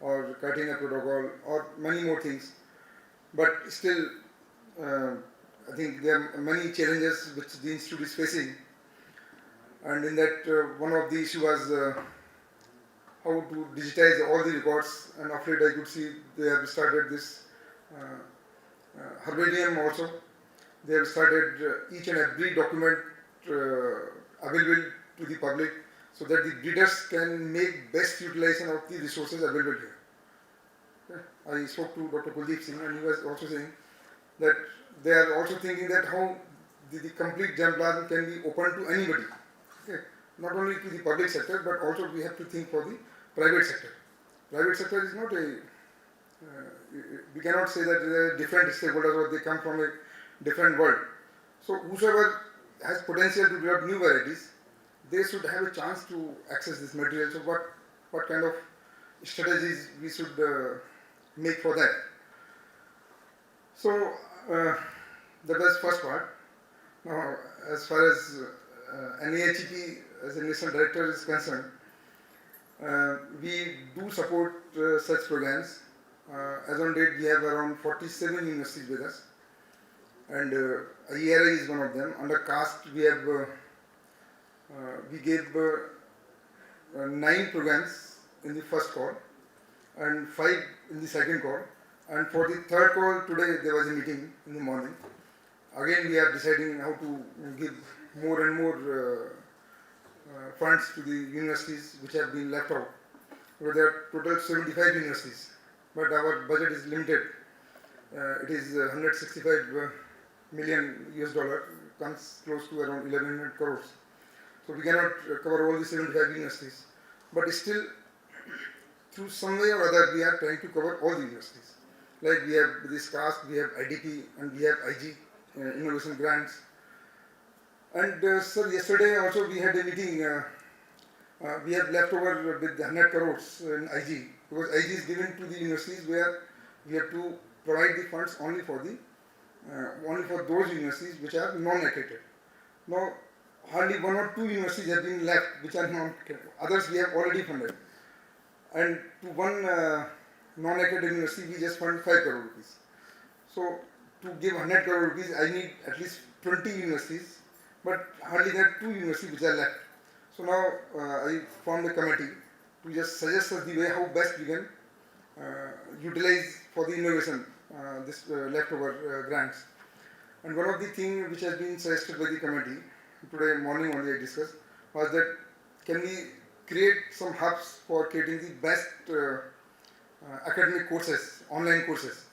or Cartagena Protocol, or many more things. But still, I think there are many challenges which the institute is facing. And in that, one of the issues was how to digitize all the records, and of late I could see they have started this herbarium also. They have started each and every document available to the public, so that the breeders can make best utilization of the resources available here. Okay. I spoke to Dr. Kuldeep Singh, and he was also saying that they are also thinking that how the complete germplasm can be open to anybody. Okay. Not only to the public sector, but also we have to think for the private sector. Private sector is not a, we cannot say that they are different stakeholders or they come from a different world. So whosoever has potential to develop new varieties, they should have a chance to access this material. So what kind of strategies we should make for that? So that was first part. Now as far as NAHEP as a national director is concerned, we do support such programs. As on date, we have around 47 universities with us, and IERI is one of them. Under caste, we have we gave 9 programs in the first call and 5 in the second call, and for the third call today there was a meeting in the morning. Again, we are deciding how to give more and more funds to the universities which have been left out. So there are total 75 universities, but our budget is limited. It is 165 million US dollar, comes close to around 1100 crores. So we cannot cover all the 75 universities. But still, through some way or other, we are trying to cover all the universities. Like we have this CAST, we have IDP, and we have IG, innovation grants. And sir, yesterday also we had a meeting. We have left over with 100 crores in IG, because IG is given to the universities where we have to provide the funds only for those universities which are non-accredited. Now, hardly 1 or 2 universities have been left which are non-accredited. Others we have already funded. And to one non-accredited university, we just fund 5 crore rupees. So, to give 100 crore rupees, I need at least 20 universities, but hardly there are 2 universities which are left. So now I formed a committee to just suggest us the way how best we can utilize for the innovation this leftover grants. And one of the things which has been suggested by the committee, today morning only I discussed, was that can we create some hubs for creating the best academic courses, online courses,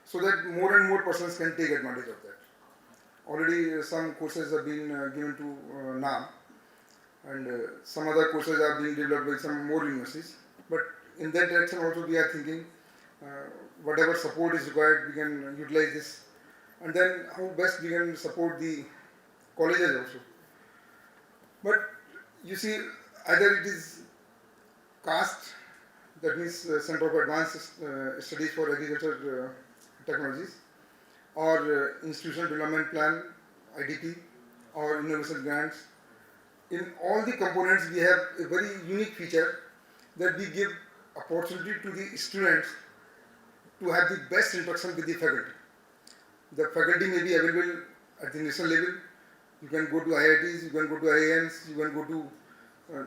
so that more and more persons can take advantage of that. Already some courses have been given to NAM, and some other courses are being developed by some more universities. But in that direction also we are thinking whatever support is required, we can utilize this. And then how best we can support the colleges also. But you see, either it is CAST, that means Center of Advanced Studies for Agriculture Technologies, or Institutional Development Plan, IDP, or innovation grants. In all the components, we have a very unique feature that we give opportunity to the students to have the best interaction with the faculty. The faculty may be available at the national level. You can go to IITs, you can go to IIMs, you can go to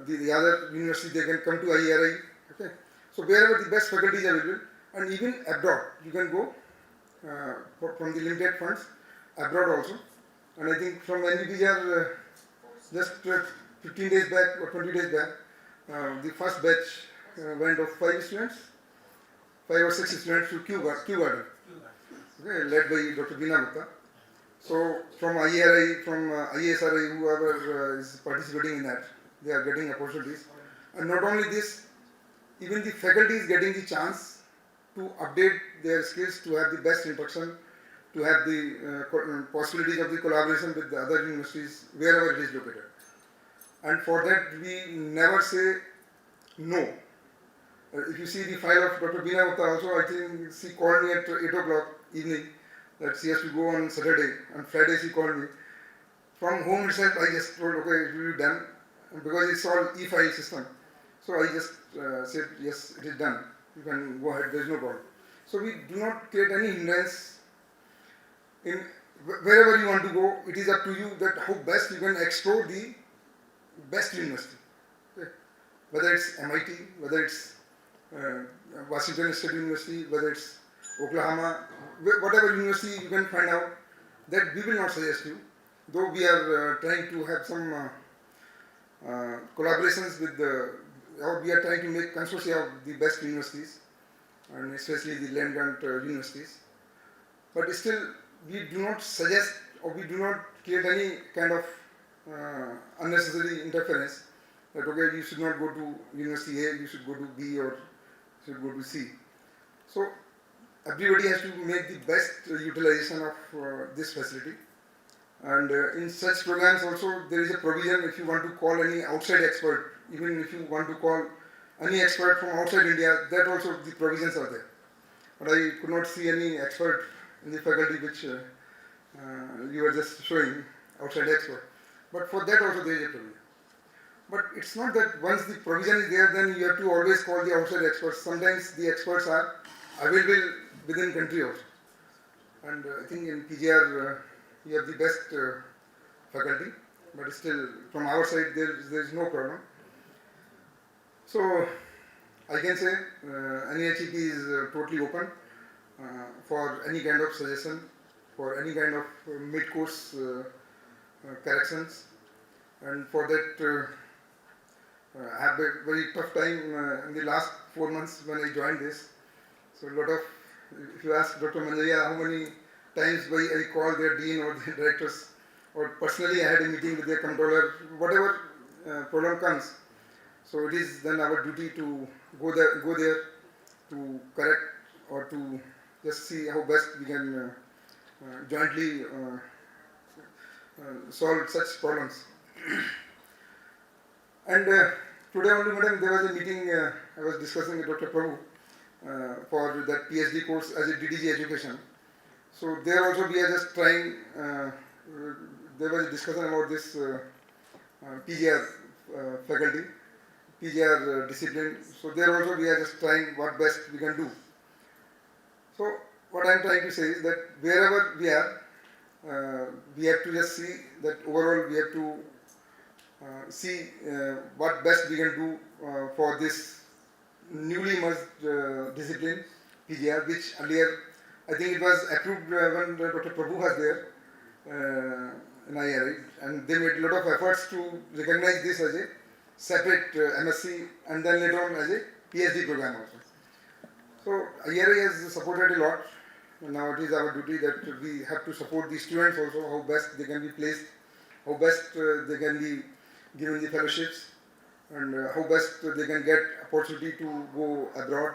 the other universities, they can come to IRI. Okay? So wherever the best faculty is available, and even abroad, you can go from the limited funds abroad also. And I think from NVPGR, just 15 days back or 20 days back, the first batch went of 5 students, 5 or 6 students to Kew Garden, okay, led by Dr. Veena Gupta. So from IRI, from ISRI, whoever is participating in that, they are getting opportunities. And not only this, even the faculty is getting the chance to update their skills, to have the best interaction, to have the possibilities of the collaboration with the other universities, wherever it is located. And for that, we never say no. If you see the file of Dr. Veena Gupta also, I think she called me at 8 o'clock evening that she has to go on Saturday, and Friday she called me. From home itself, I just told, okay, it will be done, because it's all e-file system. So I just said, yes, it is done. You can go ahead, there is no problem. So we do not create any hindrance. In wherever you want to go, it is up to you that how best you can explore the best university. Okay. Whether it's MIT, whether it's Washington State University, whether it's Oklahoma, whatever university you can find out, that we will not suggest you. Though we are trying to have some collaborations with or we are trying to make consortia of the best universities, and especially the land grant universities. But still, we do not suggest or we do not create any kind of unnecessary interference that, okay, you should not go to University A, you should go to B, or you should go to C. So, everybody has to make the best utilization of this facility. And in such programs also, there is a provision if you want to call any outside expert, even if you want to call any expert from outside India, that also the provisions are there. But I could not see any expert in the faculty which you were just showing, outside expert. But for that also there is a provision. But it's not that once the provision is there, then you have to always call the outside experts. Sometimes the experts are available within country also. And I think in PGR, you have the best faculty, but still from our side there is no problem. So I can say NEHEP is totally open for any kind of suggestion, for any kind of mid-course corrections, and for that I have a very tough time in the last 4 months when I joined this. So a lot of, if you ask Dr. Manjariya how many times I call their dean or their directors, or personally I had a meeting with their controller, whatever problem comes. So it is then our duty to go there to correct or to just see how best we can jointly solve such problems. And today only, madam, there was a meeting I was discussing with Dr. Prabhu for that PhD course as a DDG education. So there also we are just trying, there was a discussion about this PGR faculty, PGR discipline. So there also we are just trying what best we can do. So what I am trying to say is that wherever we are, we have to just see that overall we have to see what best we can do for this newly merged discipline, PGR, which earlier I think it was approved when Dr. Prabhu was there in IRI, and they made a lot of efforts to recognize this as a separate MSc and then later on as a PhD program also. So IRI has supported a lot. Now it is our duty that we have to support the students also, how best they can be placed, how best they can be given the fellowships, and how best they can get opportunity to go abroad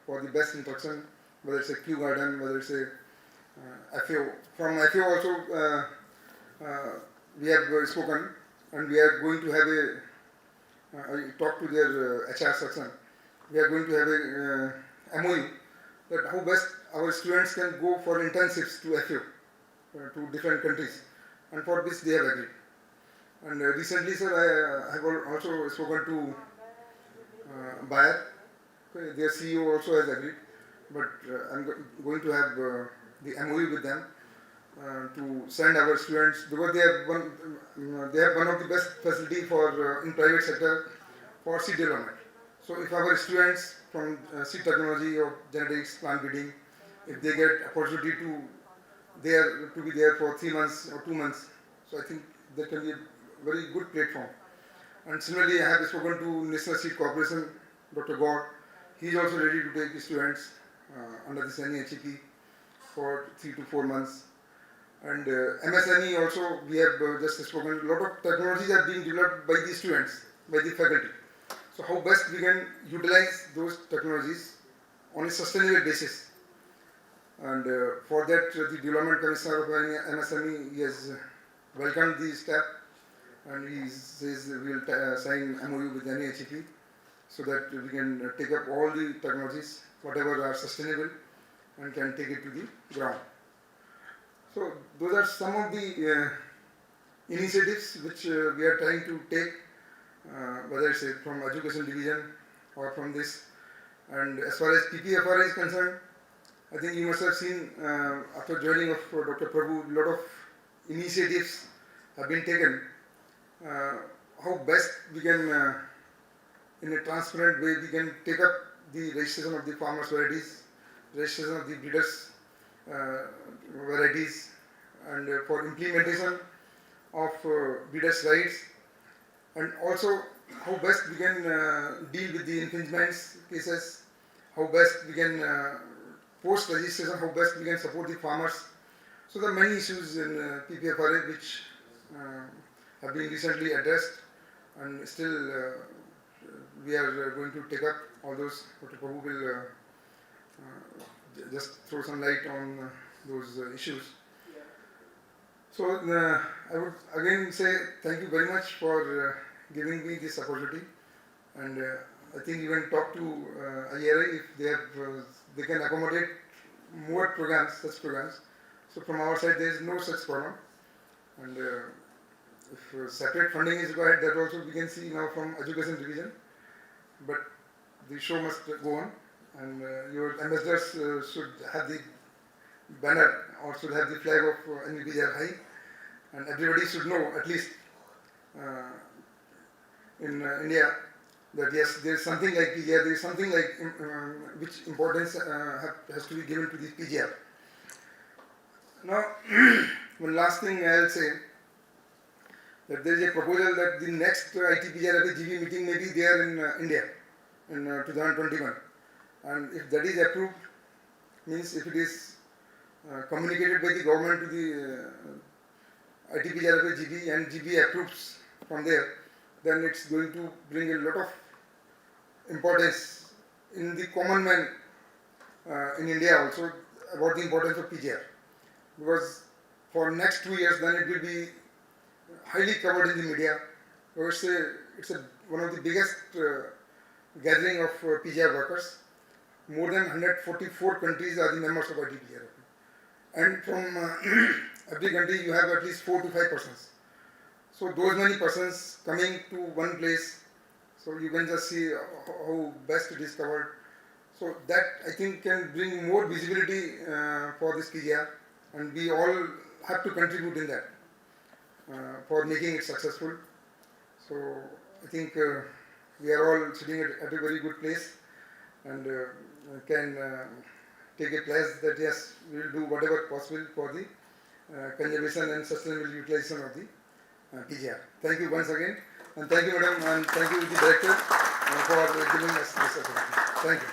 for the best instruction, whether it's a Kew Garden, whether it's a FAO. From FAO also we have spoken, and we are going to have I talked to their HR section. We are going to have a MOU that how best our students can go for internships to FAO, to different countries, and for this they have agreed. And recently, sir, I have also spoken to Bayer. Okay, their CEO also has agreed, but I'm going to have the MOU with them to send our students, because they have one of the best facility for in private sector for seed development. So if our students from seed technology or genetics, plant breeding, if they get opportunity to be there for 3 months or 2 months, so I think that can be a very good platform. And similarly, I have spoken to National Seed Corporation, Dr. God. He is also ready to take the students under this NEHEP for 3 to 4 months. And MSME also, we have just spoken, a lot of technologies are being developed by the students, by the faculty. So how best we can utilize those technologies on a sustainable basis. And for that, the Development Commissioner of MSME, he has welcomed the step, and he says we will sign MOU with NEHEP so that we can take up all the technologies, whatever are sustainable, and can take it to the ground. So those are some of the initiatives which we are trying to take, whether it's from Education Division or from this. And as far as PPFRA is concerned, I think you must have seen after joining of Dr. Prabhu, a lot of initiatives have been taken. How best we can, in a transparent way, we can take up the registration of the farmers' varieties, registration of the breeders' varieties, and for implementation of breeders' rights, and also how best we can deal with the infringements cases, how best we can post registration, how best we can support the farmers. So there are many issues in PPFRA which have been recently addressed, and still we are going to take up all those. Dr. Prabhu will just throw some light on those issues. So I would again say thank you very much for giving me this opportunity, and I think you can talk to IRI if they have, they can accommodate more programs, such programs. So from our side there is no such problem, and if separate funding is required, that also we can see now from Education Division, but the show must go on, and your ambassadors should have the banner or should have the flag of NVPGR high, and everybody should know, at least in India, that yes, there is something like PGR, there is something like which importance has to be given to the PGR. Now, one last thing I will say, that there is a proposal that the next ITPGR GB meeting may be there in India in 2021, and if that is approved, means if it is communicated by the government to the ITPGR GB and GB approves from there, then it's going to bring a lot of importance in the common man in India also about the importance of PGR, because for next 2 years then it will be highly covered in the media. So it's one of the biggest gathering of PGR workers. More than 144 countries are the members of ITPGR, and from every country you have at least 4 to 5 persons. So those many persons coming to one place, so you can just see how best it is covered. So that I think can bring more visibility for this PGR, and we all have to contribute in that for making it successful. So I think we are all sitting at a very good place, and can take a place that yes, we will do whatever possible for the conservation and sustainable utilization of the PGR. Thank you once again, and thank you, madam, and thank you, the director, for giving us this opportunity. Thank you.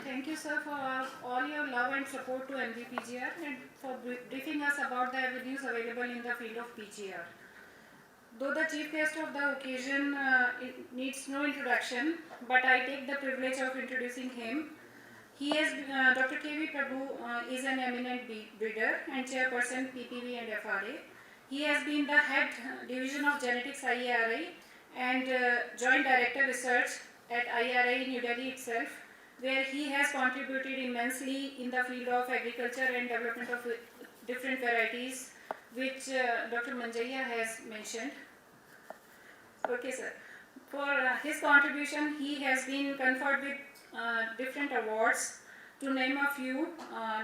Thank you, sir, for all your love and support to NBPGR and for briefing us about the avenues available in the field of PGR. Though the chief guest of the occasion it needs no introduction, but I take the privilege of introducing him. He is Dr. K.V. Prabhu is an eminent breeder and chairperson PPV and FRA. He has been the head division of genetics IARI and joint director research at IARI New Delhi itself, where he has contributed immensely in the field of agriculture and development of different varieties, which Dr. Manjaiya has mentioned. Okay, sir. For his contribution, he has been conferred with different awards. To name a few,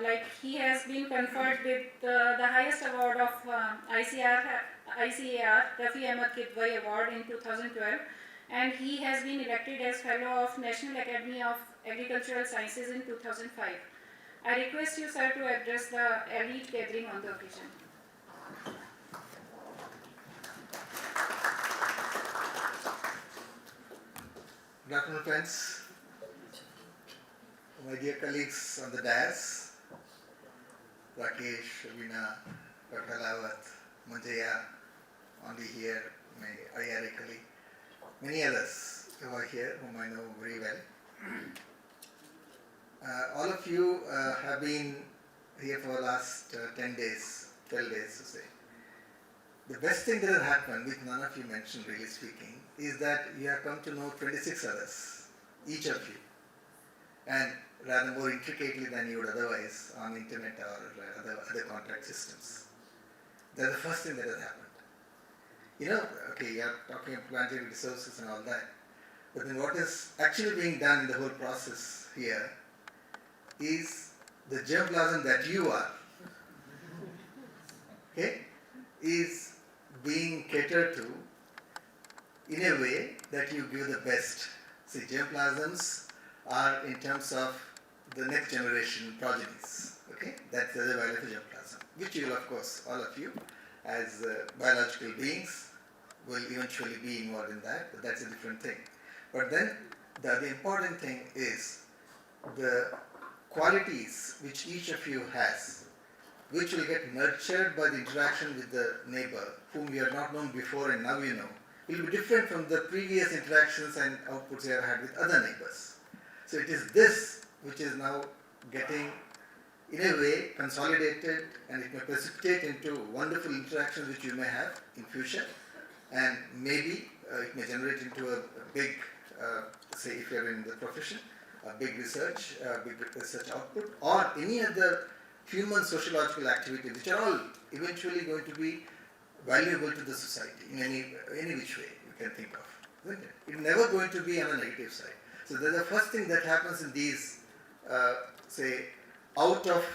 like he has been conferred with the highest award of ICAR, Rafi Ahmed Kidwai Award in 2012, and he has been elected as Fellow of National Academy of Agricultural Sciences in 2005. I request you, sir, to address the elite gathering on the occasion. Good afternoon, friends. My dear colleagues on the dais, Rakesh, Veena, Dr. Lawat, Manjaiya, only here, my IRA colleague, many others who are here, whom I know very well. All of you have been here for the last 10 days, 12 days to say. The best thing that has happened, which none of you mentioned really speaking, is that you have come to know 26 others, each of you, and rather more intricately than you would otherwise on internet or other contact systems. That's the first thing that has happened. You know, okay, you are talking of planetary resources and all that, but then what is actually being done in the whole process here is the germplasm that you are, okay, is being catered to in a way that you give the best. See, germplasms are in terms of the next generation progenies, okay? That's the other value of germplasm, which you will, of course, all of you, as biological beings, will eventually be involved in that, but that's a different thing. But then, the important thing is the qualities which each of you has, which will get nurtured by the interaction with the neighbor, whom you have not known before and now you know, will be different from the previous interactions and outputs you have had with other neighbors. So it is this which is now getting, in a way, consolidated, and it may precipitate into wonderful interactions which you may have in future, and maybe it may generate into a big, say if you are in the profession, a big research output, or any other human sociological activity, which are all eventually going to be valuable to the society in any which way you can think of, isn't it? It's never going to be on a negative side. So that's the first thing that happens in these, say, out of,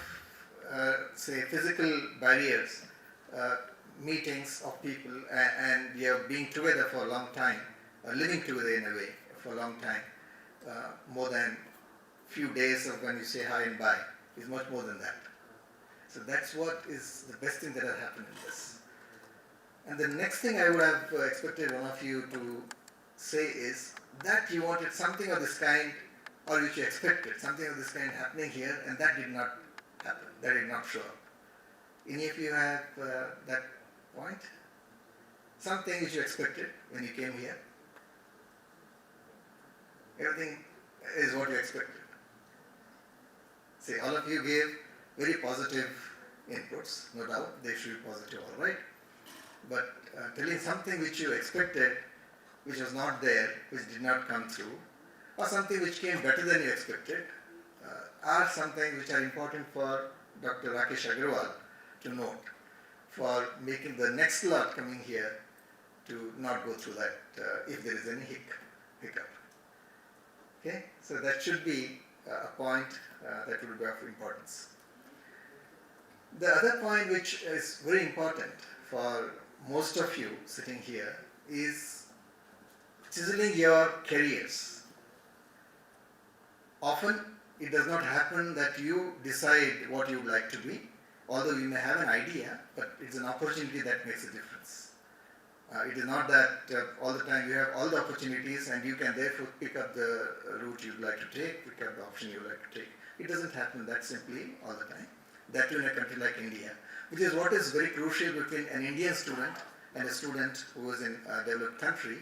say, physical barriers, meetings of people, and we are being together for a long time, living together in a way for a long time, more than few days of when you say hi and bye, is much more than that. So that's what is the best thing that has happened in this. And the next thing I would have expected one of you to say is that you wanted something of this kind, or which you expected something of this kind happening here, and that did not happen, that did not show up. Any of you have that point? something which you expected when you came here? Everything is what you expected. See, all of you gave very positive inputs, no doubt, they should be positive, all right. But telling something which you expected, which was not there, which did not come through, or something which came better than you expected, are something which are important for Dr. Rakesh Agrawal to note, for making the next lot coming here to not go through that if there is any hiccup. Okay, so that should be a point that will be of importance. The other point which is very important for most of you sitting here is chiseling your careers. Often it does not happen that you decide what you would like to be, although you may have an idea, but it's an opportunity that makes a difference. It is not that all the time you have all the opportunities and you can therefore pick up the route you would like to take, pick up the option you would like to take. It doesn't happen that simply all the time. That too in a country like India, which is what is very crucial between an Indian student and a student who is in a developed country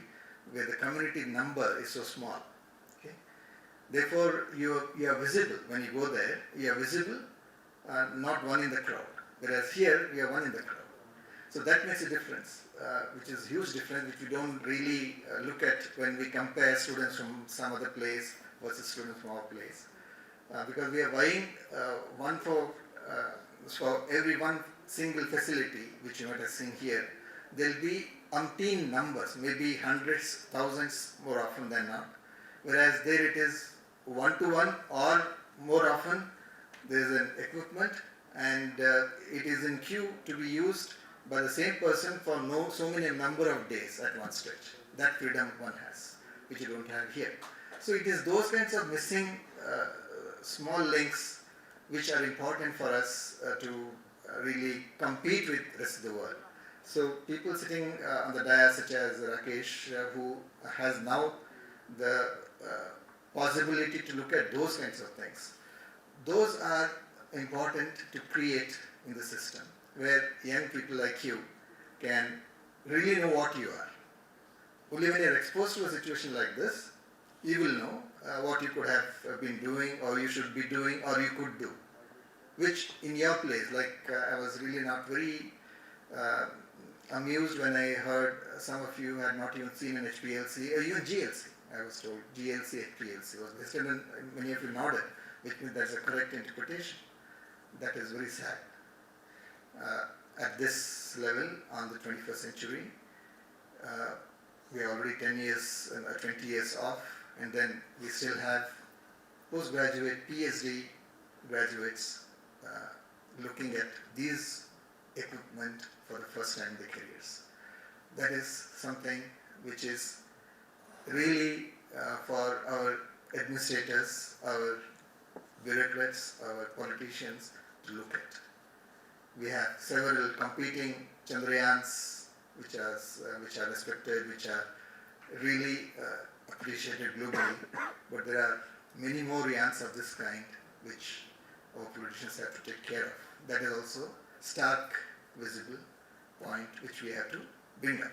where the community number is so small. Okay? Therefore, you are visible when you go there, you are visible, not one in the crowd. Whereas here, you are one in the crowd. So that makes a difference, which is a huge difference, which we don't really look at when we compare students from some other place versus students from our place. Because we are vying one for every one single facility, which you might have seen here, there will be umpteen numbers, maybe hundreds, thousands more often than not. Whereas there it is one-to-one, or more often there is an equipment and it is in queue to be used by the same person for so many number of days at one stretch. That freedom one has, which you don't have here. So it is those kinds of missing small links which are important for us to really compete with the rest of the world. So people sitting on the dais such as Rakesh, who has now the possibility to look at those kinds of things, those are important to create in the system, where young people like you can really know what you are. Only when you are exposed to a situation like this, you will know what you could have been doing, or you should be doing, or you could do. Which in your place, like I was really not very amused when I heard some of you had not even seen an HPLC, or even GLC. I was told GLC, HPLC was listed, and many of you nodded, which means that's a correct interpretation. That is very sad. At this level, on the 21st century, we are already 10 years, 20 years off, and then we still have postgraduate PhD graduates looking at these equipment for the first time in their careers. That is something which is really for our administrators, our bureaucrats, our politicians to look at. We have several competing Chandrayans which are respected, which are really appreciated globally, but there are many more Yans of this kind which our politicians have to take care of. That is also stark visible point which we have to bring up.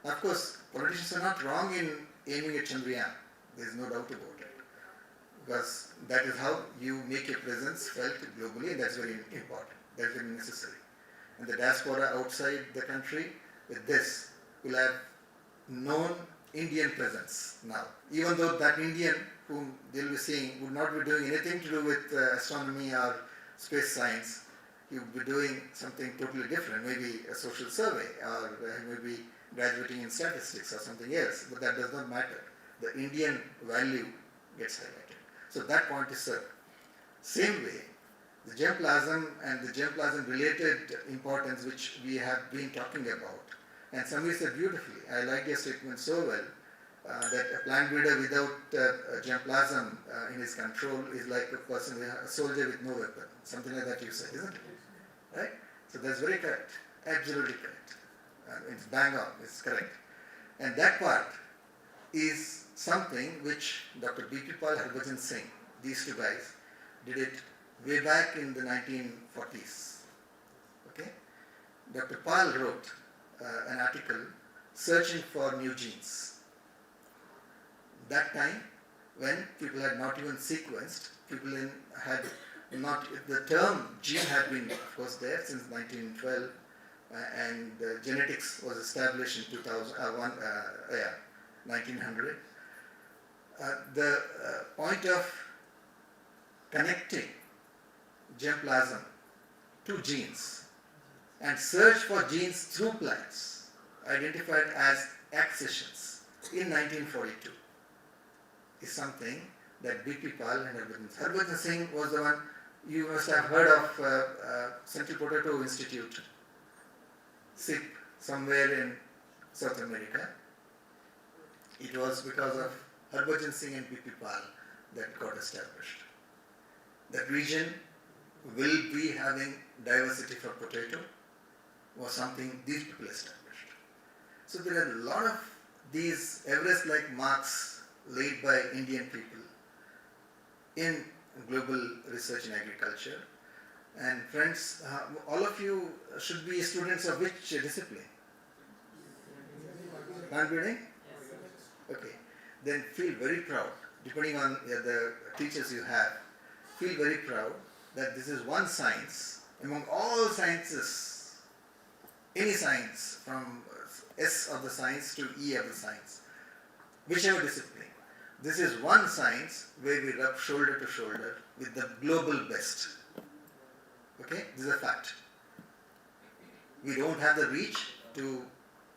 Of course, politicians are not wrong in aiming at Chandrayaan. There is no doubt about it, because that is how you make your presence felt globally, and that's very important. That's very necessary. And the diaspora outside the country with this will have known Indian presence now. Even though that Indian whom they'll be seeing would not be doing anything to do with astronomy or space science, he would be doing something totally different, maybe a social survey, or maybe graduating in statistics or something else, but that does not matter. The Indian value gets highlighted. So that point is served. Same way, the germplasm and the germplasm related importance which we have been talking about, and somebody said beautifully, I like your statement so well, that a plant breeder without germplasm in his control is like a soldier with no weapon. Something like that you said, isn't it? Right? So that's very correct, absolutely correct. It's bang on, it's correct. And that part is something which Dr. B.P. Pal, Harbhajan Singh, these two guys, did it way back in the 1940s. Okay? Dr. Pal wrote an article searching for new genes. That time, when people had not even sequenced, had not, the term gene had been, of course, there since 1912, and genetics was established in 1900. The point of connecting germplasm to genes and search for genes through plants, identified as accessions in 1942, is something that B.P. Pal and Harbhajan Singh was the one. You must have heard of Central Potato Institute, SIP, somewhere in South America. It was because of Harbhajan Singh and B.P. Pal that got established. That region will be having diversity for potato was something these people established. So there are a lot of these Everest-like marks laid by Indian people in global research in agriculture. And friends, all of you should be students of which discipline? Plant breeding? Okay. Then feel very proud, depending on the teachers you have, feel very proud that this is one science among all sciences, any science from S of the science to E of the science, whichever discipline. This is one science where we rub shoulder to shoulder with the global best. Okay, this is a fact. We don't have the reach to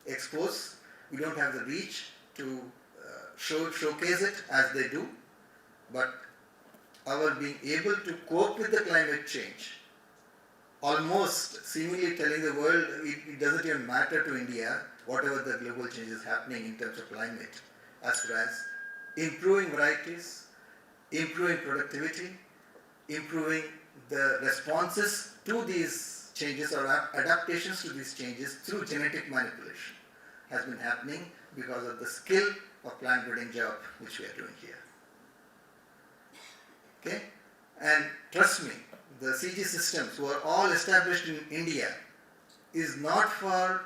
expose, we don't have the reach to showcase it as they do, but our being able to cope with the climate change, almost seemingly telling the world it doesn't even matter to India whatever the global change is happening in terms of climate, as far as improving varieties, improving productivity, improving the responses to these changes or adaptations to these changes through genetic manipulation has been happening because of the skill of plant breeding job which we are doing here. Okay? And trust me, the CG systems who are all established in India is not for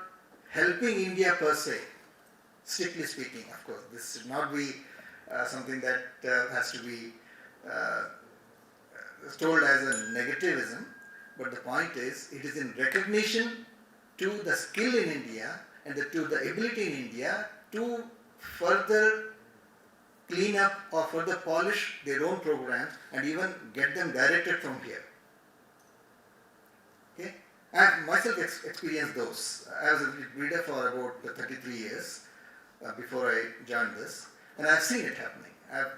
helping India per se, strictly speaking, of course. This should not be something that has to be told as a negativism, but the point is, it is in recognition to the skill in India and to the ability in India to further clean up or further polish their own programs and even get them directed from here. Okay? I have myself experienced those. I was a breeder for about 33 years before I joined this, and I have seen it happening. I have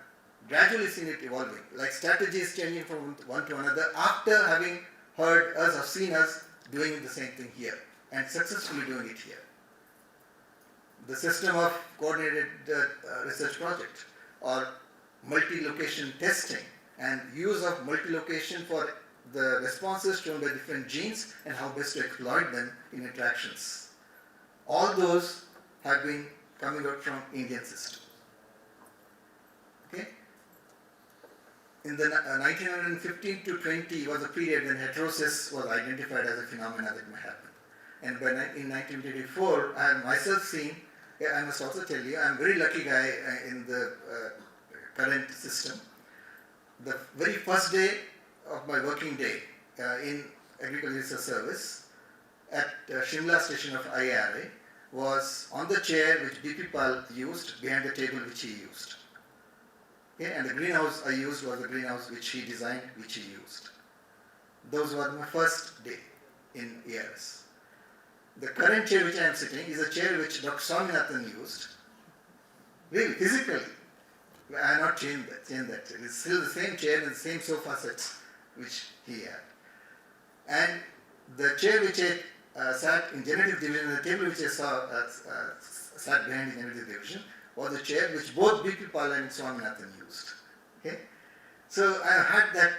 gradually seen it evolving, like strategies changing from one to another after having heard us or seen us doing the same thing here and successfully doing it here. The system of coordinated research project or multi-location testing and use of multi-location for the responses shown by different genes and how best to exploit them in interactions. All those have been coming out from Indian system. Okay? In the 1915 to 20 was a period when heterosis was identified as a phenomenon that may happen. And in 1984, I have myself seen, I must also tell you, I am a very lucky guy in the current system. The very first day of my working day in Agricultural Research Service at Shimla station of IARA was on the chair which B.P. Pal used behind the table which he used. Okay, and the greenhouse I used was the greenhouse which he designed, which he used. Those were my first day in ARS. The current chair which I am sitting is a chair which Dr. Swaminathan used, really, physically. I have not changed that. It is still the same chair and the same sofa sets which he had. And the chair which I sat in genetic division, the table which I saw sat behind the genetic division, was a chair which both B.P. Pal and Swaminathan used. Okay? So I have had that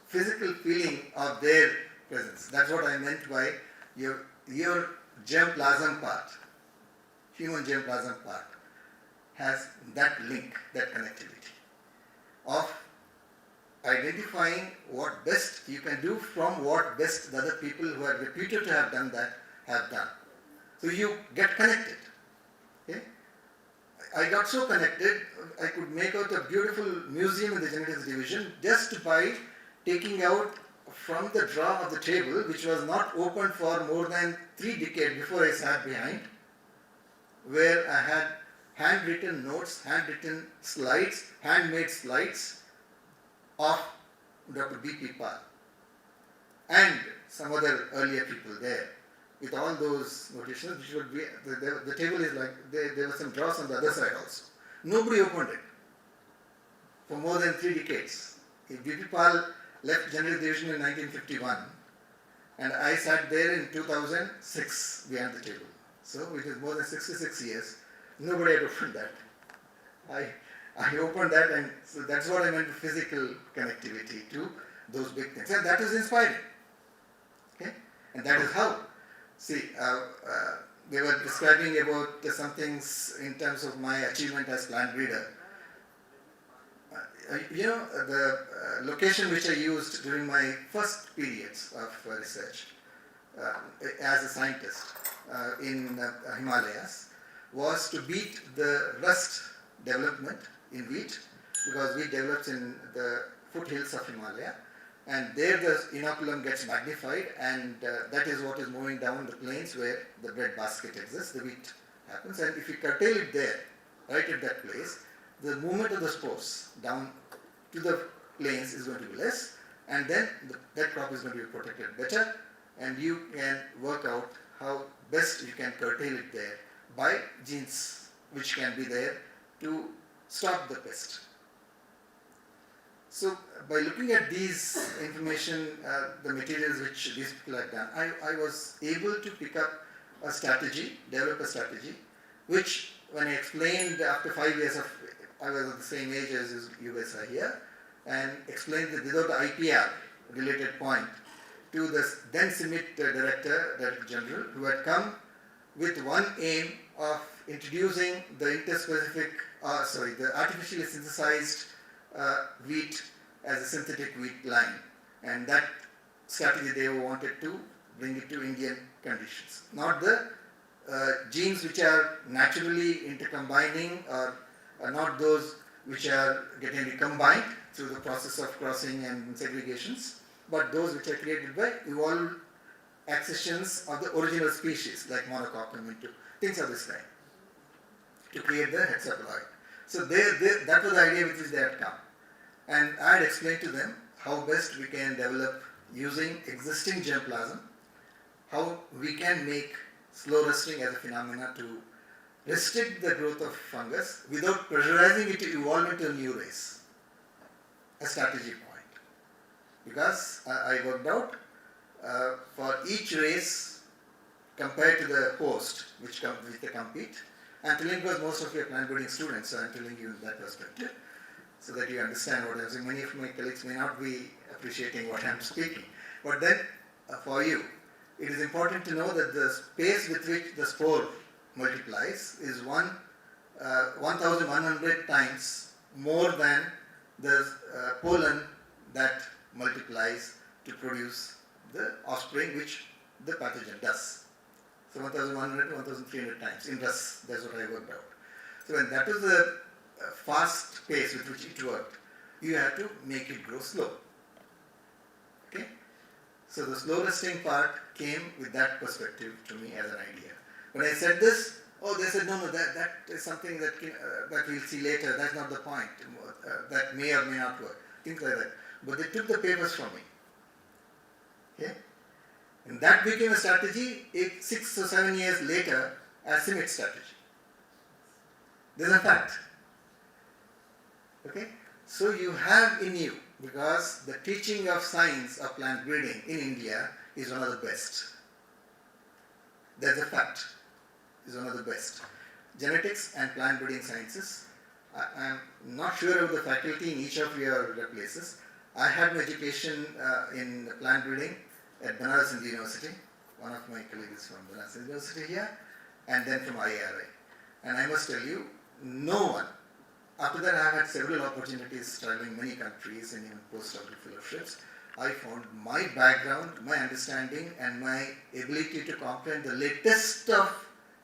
physical feeling of their presence. That's what I meant by your germplasm part, human germplasm part, has that link, that connectivity of identifying what best you can do from what best the other people who are reputed to have done that have done. So you get connected. Okay? I got so connected, I could make out a beautiful museum in the genetics division just by taking out from the drawer of the table, which was not opened for more than 3 decades before I sat behind, where I had handwritten notes, handwritten slides, handmade slides of Dr. B.P. Pal and some other earlier people there, with all those notations, which would be, the table is like, there were some drawers on the other side also. Nobody opened it for more than 3 decades. B.P. Pal left General Division in 1951, and I sat there in 2006 behind the table. So it is more than 66 years. Nobody had opened that. I opened that, and so that's what I meant by physical connectivity to those big things. And that is inspiring. Okay? And that is how. See, they were describing about some things in terms of my achievement as plant breeder. The location which I used during my first periods of research as a scientist in Himalayas was to beat the rust development in wheat, because wheat develops in the foothills of Himalaya, and there the inoculum gets magnified, and that is what is moving down the plains where the bread basket exists, the wheat happens, and if you curtail it there, right at that place, the movement of the spores down to the plains is going to be less, and then that crop is going to be protected better, and you can work out how best you can curtail it there by genes which can be there to stop the pest. So by looking at these information, the materials which these people have done, I was able to pick up a strategy, develop a strategy, which when I explained after 5 years of, I was at the same age as you guys are here, and explained that without the IPR related point to the then CIMIT Director General, who had come with one aim of introducing the the artificially synthesized wheat as a synthetic wheat line, and that strategy they wanted to bring it to Indian conditions, not the genes which are naturally intercombining or not those which are getting recombined through the process of crossing and segregations, but those which are created by evolved accessions of the original species like monococcum into things of this kind to create the hexaploid. So that was the idea with which they had come. And I had explained to them how best we can develop using existing germplasm, how we can make slow rusting as a phenomena to restrict the growth of fungus without pressurizing it to evolve into a new race, a strategy point. Because I worked out for each race compared to the host which they compete. I'm telling because most of you are plant breeding students, so I'm telling you that perspective so that you understand what I'm saying. Many of my colleagues may not be appreciating what I'm speaking. But then for you, it is important to know that the space with which the spore multiplies is 1,100 times more than the pollen that multiplies to produce the offspring which the pathogen does. So 1,100 to 1,300 times in rust, that's what I worked out. So when that is the fast pace with which it worked, you have to make it grow slow. Okay? So the slow rusting part came with that perspective to me as an idea. When I said this, they said, no, that is something that we'll see later, that's not the point, that may or may not work, things like that. But they took the papers from me. Okay? And that became a strategy 6 or 7 years later as CIMIT strategy. This is a fact. Okay? So you have in you, because the teaching of science of plant breeding in India is one of the best. That's a fact. Is one of the best. Genetics and plant breeding sciences. I am not sure of the faculty in each of your places. I had my education in plant breeding at Banaras Hindu University. One of my colleagues is from Banaras Hindu University here, and then from IRI. And I must tell you, no one. After that, I had several opportunities traveling many countries and even postdoctoral fellowships. I found my background, my understanding, and my ability to comprehend the latest of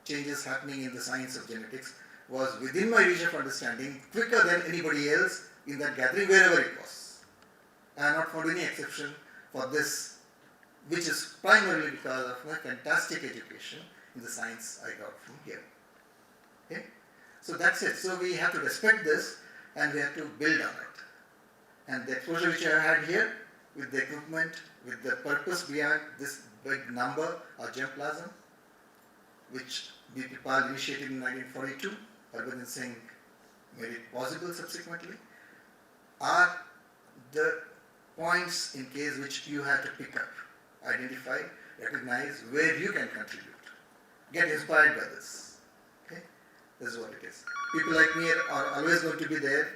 changes happening in the science of genetics was within my region of understanding, quicker than anybody else in that gathering, wherever it was. I have not found any exception for this, which is primarily because of my fantastic education in the science I got from here. Okay? So that's it. So we have to respect this and we have to build on it. And the exposure which I had here, with the equipment, with the purpose behind this big number of germplasm, which B.P. Pal initiated in 1942, Harbhajan Singh made it possible subsequently, are the points in case which you have to pick up, identify, recognize where you can contribute. Get inspired by this. Okay? This is what it is. People like me are always going to be there,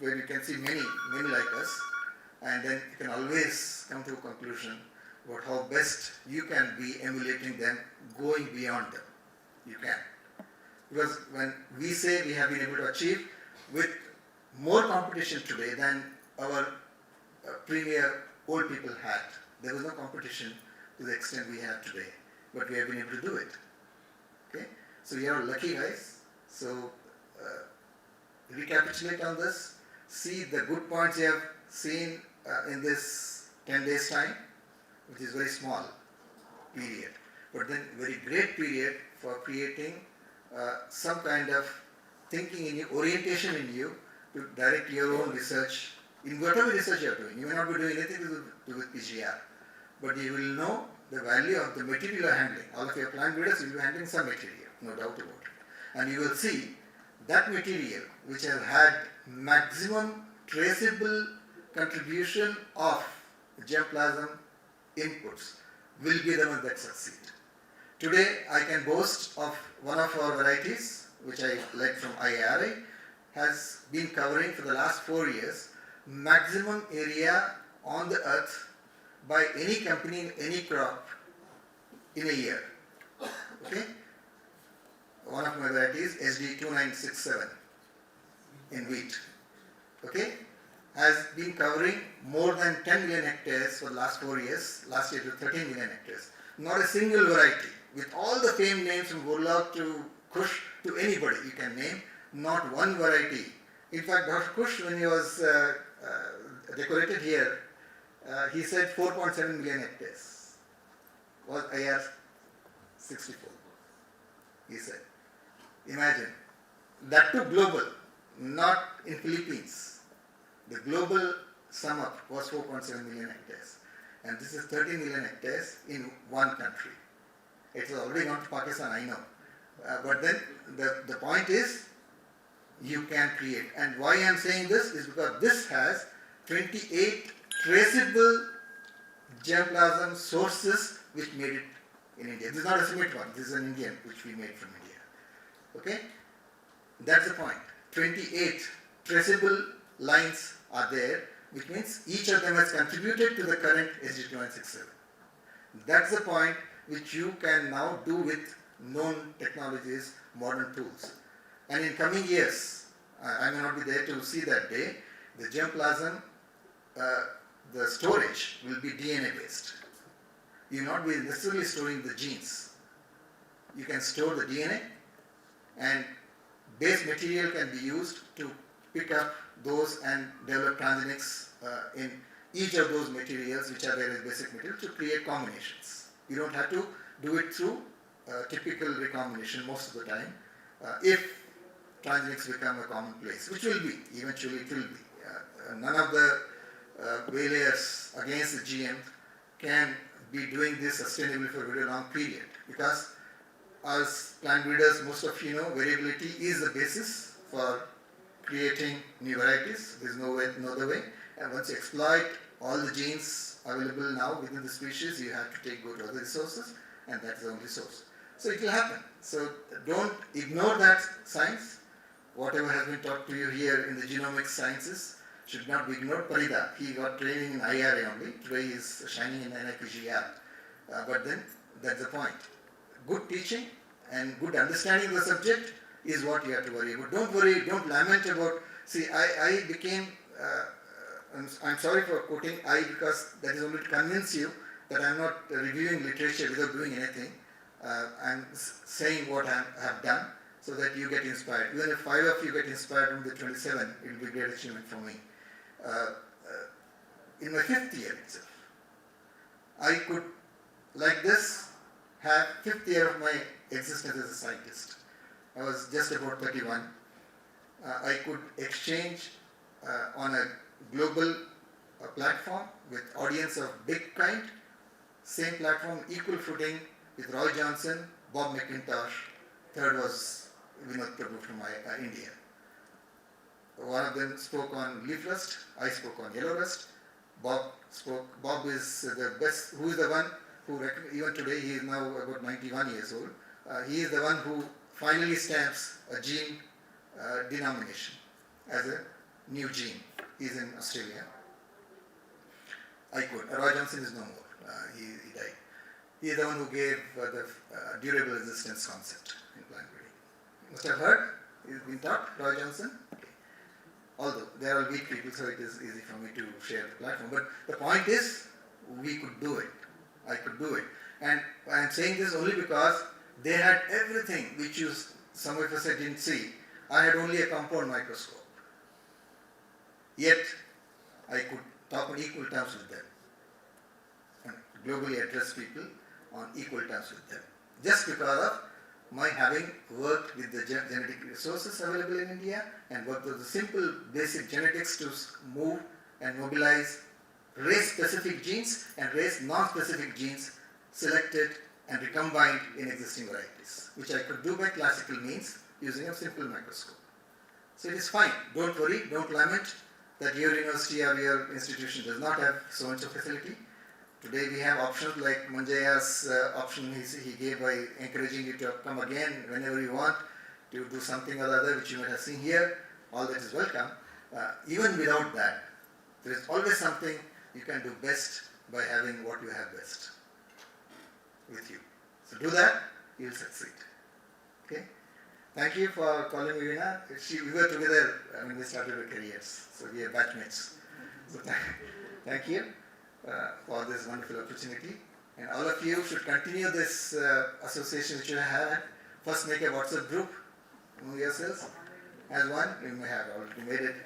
where you can see many like us, and then you can always come to a conclusion about how best you can be emulating them, going beyond them. You can. Because when we say we have been able to achieve with more competition today than our premier old people had. There was no competition to the extent we have today, but we have been able to do it. Okay? So you are lucky guys. So recapitulate on this, see the good points you have seen in this 10 days time, which is very small period, but then very great period for creating some kind of thinking in you, orientation in you to direct your own research in whatever research you are doing. You may not be doing anything to do with PGR, but you will know the value of the material you are handling. All of your plant breeders will be handling some material, no doubt about it. And you will see that material which has had maximum traceable contribution of germplasm inputs will be the ones that succeed. Today I can boast of one of our varieties which I led from IARA has been covering for the last 4 years maximum area on the earth by any company in any crop in a year. Okay? One of my varieties, SD2967 in wheat, okay, has been covering more than 10 million hectares for the last 4 years, last year to 13 million hectares. Not a single variety, with all the famed names from Burlap to Kush to anybody you can name, not one variety. In fact, Dr. Kush, when he was decorated here, he said 4.7 million hectares was IR 64, he said. Imagine, that too global, not in Philippines. The global sum up was 4.7 million hectares. And this is 13 million hectares in one country. It has already gone to Pakistan, I know. But then the point is, you can create. And why I am saying this is because this has 28 traceable germplasm sources which made it in India. This is not a Summit one, this is an Indian which we made from India. Okay? That's the point. 28 traceable lines are there, which means each of them has contributed to the current SD2967. That's the point which you can now do with known technologies, modern tools. And in coming years, I may not be there to see that day, the germplasm, the storage will be DNA based. You will not be necessarily storing the genes. You can store the DNA and base material can be used to pick up those and develop transgenics in each of those materials which are there as basic material to create combinations. You don't have to do it through typical recombination most of the time if transgenics become a commonplace, which will be, eventually it will be. None of the waylayers against the GM can be doing this sustainably for a very long period, because as plant breeders, most of you know, variability is the basis for creating new varieties. There is no other way. And once you exploit all the genes available now within the species, you have to go to other resources, and that's the only source. So it will happen. So don't ignore that science. Whatever has been taught to you here in the genomics sciences should not be ignored. Parida, he got training in IRA only. Today he is shining in NIPGR. But then that's the point. Good teaching and good understanding of the subject is what you have to worry about. Don't worry, don't lament about, see, I became, I'm sorry for quoting I, because that is only to convince you that I'm not reviewing literature without doing anything. I'm saying what I have done so that you get inspired. Even if 5 of you get inspired from the 27, it will be a great achievement for me. In my 5th year itself, I could, like this, have 5th year of my existence as a scientist. I was just about 31. I could exchange on a global platform with audience of big kind, same platform, equal footing with Roy Johnson, Bob McIntosh. Third was Vinod Prabhu from India. One of them spoke on leaf rust, I spoke on yellow rust. Bob is the best, who is the one who, even today, he is now about 91 years old. He is the one who finally stamps a gene denomination as a new gene. He is in Australia. Roy Johnson is no more, he died. He is the one who gave the durable resistance concept in plant breeding. You must have heard, he's been taught, Roy Johnson. Okay. Although they are all weak people, so it is easy for me to share the platform. But the point is, we could do it. I could do it. And I am saying this only because they had everything which some of us didn't see. I had only a compound microscope. Yet, I could talk on equal terms with them and globally address people on equal terms with them. Just because of my having worked with the genetic resources available in India and worked with the simple basic genetics to move and mobilize race-specific genes and race non-specific genes selected and recombined in existing varieties, which I could do by classical means using a simple microscope. So it is fine. Don't worry, don't lament that your university or your institution does not have so much of facility. Today we have options like Manjaya's option he gave by encouraging you to come again whenever you want to do something or other which you might have seen here. All that is welcome. Even without that, there is always something you can do best by having what you have best with you. So do that, you will succeed. Okay? Thank you for calling me Veena. We were together when we started our careers, so we are batchmates. So thank you for this wonderful opportunity. And all of you should continue this association which you have. First make a WhatsApp group among yourselves. As one, you may have already made it.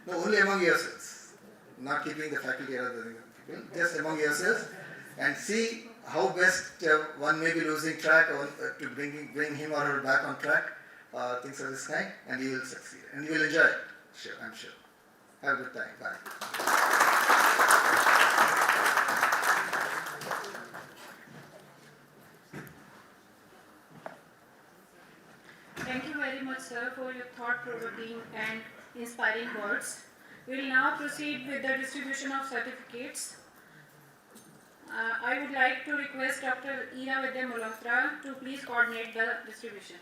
No, only among yourselves. Not keeping the faculty or other people, just among yourselves. And see how best one may be losing track to bring him or her back on track. Things of this kind, and you will succeed. And you will enjoy it. Sure, I'm sure. Have a good time. Bye. Thank you very much, sir, for your thought-provoking and inspiring words. We will now proceed with the distribution of certificates. I would like to request Dr. Ira Vidya Malhotra to please coordinate the distribution.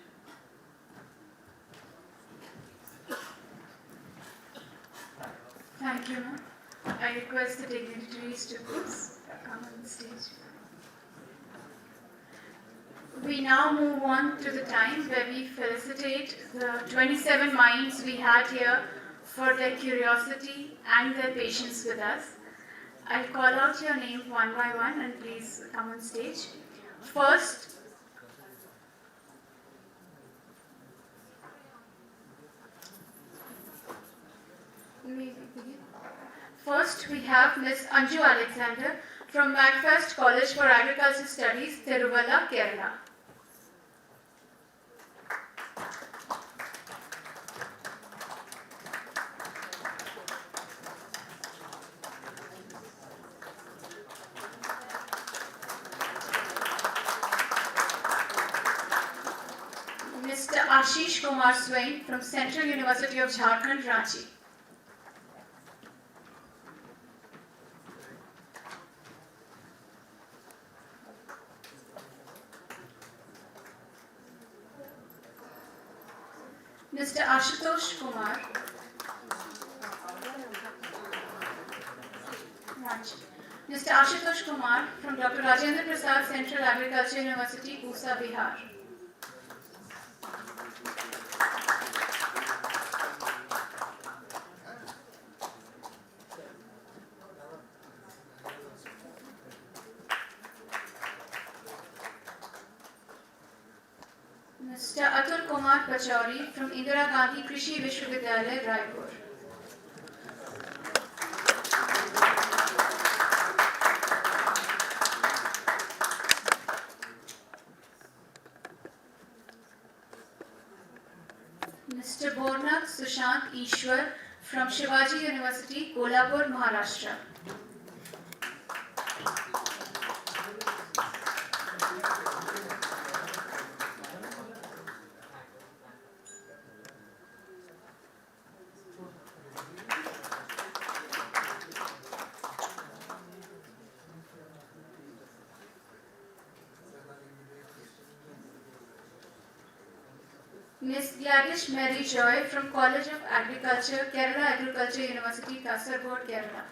Thank you, ma'am. I request the dignitaries to please come on the stage. We now move on to the time where we felicitate the 27 minds we had here for their curiosity and their patience with us. I'll call out your names one by one and please come on stage. First, we have Ms. Anju Alexander from McFest College for Agricultural Studies, Tiruvalla, Kerala. Mr. Ashish Kumar Swain from Central University of Jharkhand, Ranchi. Mr. Ashutosh Kumar, Mr. Ashutosh Kumar from Dr. Rajendra Prasad Central Agriculture University, Pusa, Bihar. Mr. Atul Kumar Pachauri from Indira Gandhi Krishi Vishwavidyalaya, Raipur. Mr. Bornak Sushant Ishwar from Shivaji University, Kolhapur, Maharashtra. Ms. Gladys Mary Joy from College of Agriculture, Kerala Agriculture University, Kasaragod, Kerala.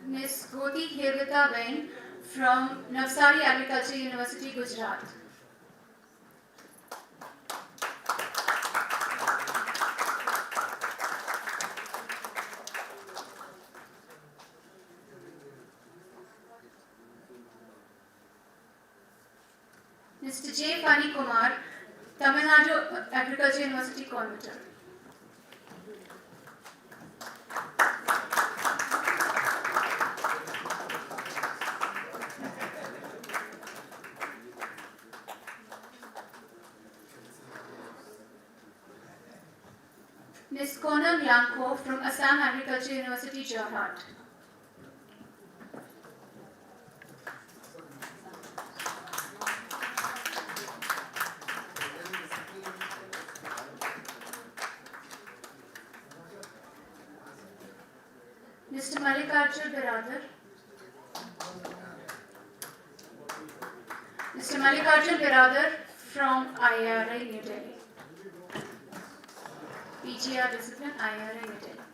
Ms. Goti Hirvita Bain from Navsari Agriculture University, Gujarat. Mr. J. Pani Kumar, Tamil Nadu Agriculture University, Coimbatore. Ms. Konam Yanko from Assam Agriculture University, Jorhat. Mr. Mallikarjun Biradar. Mr. Mallikarjun Biradar from IRI, New Delhi. PGR discipline, IRI, New Delhi.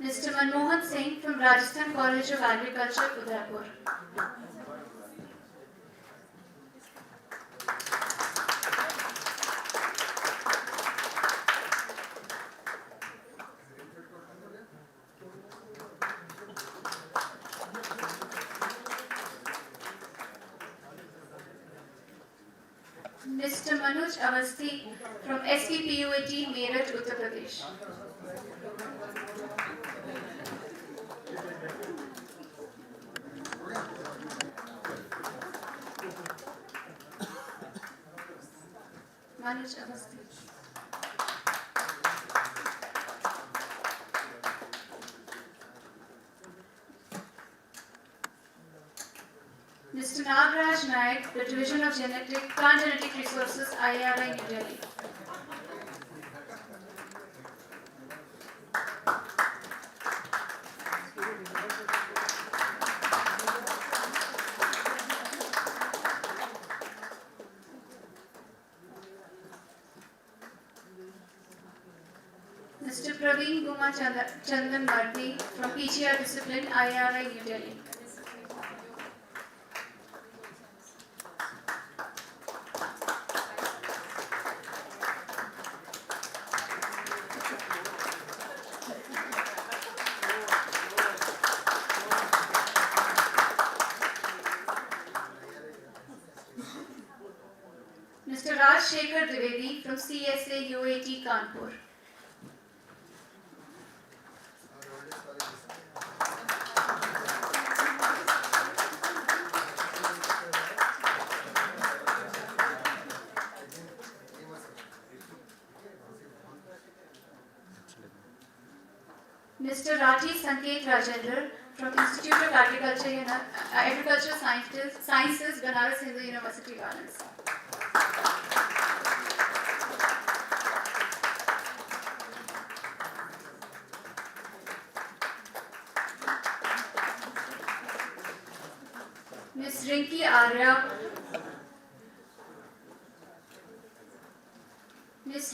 Mr. Manmohan Singh from Rajasthan College of Agriculture, Udaipur. Mr. Manoj Avasthi from SPPUAT, Meerut, Uttar Pradesh. Manoj Avasthi. Mr. Nagraj Naik, the Division of Plant Genetic Resources, IRI, New Delhi. Mr. Praveen Guma Chandan Bharti from PGR Discipline, IRI, New Delhi. Mr. Raj Shekhar Dwivedi from CSA UAT, Kanpur. Mr. Rathi Sanket Rajendra from Institute of Agricultural Sciences, Banaras Hindu University, Varanasi. Ms.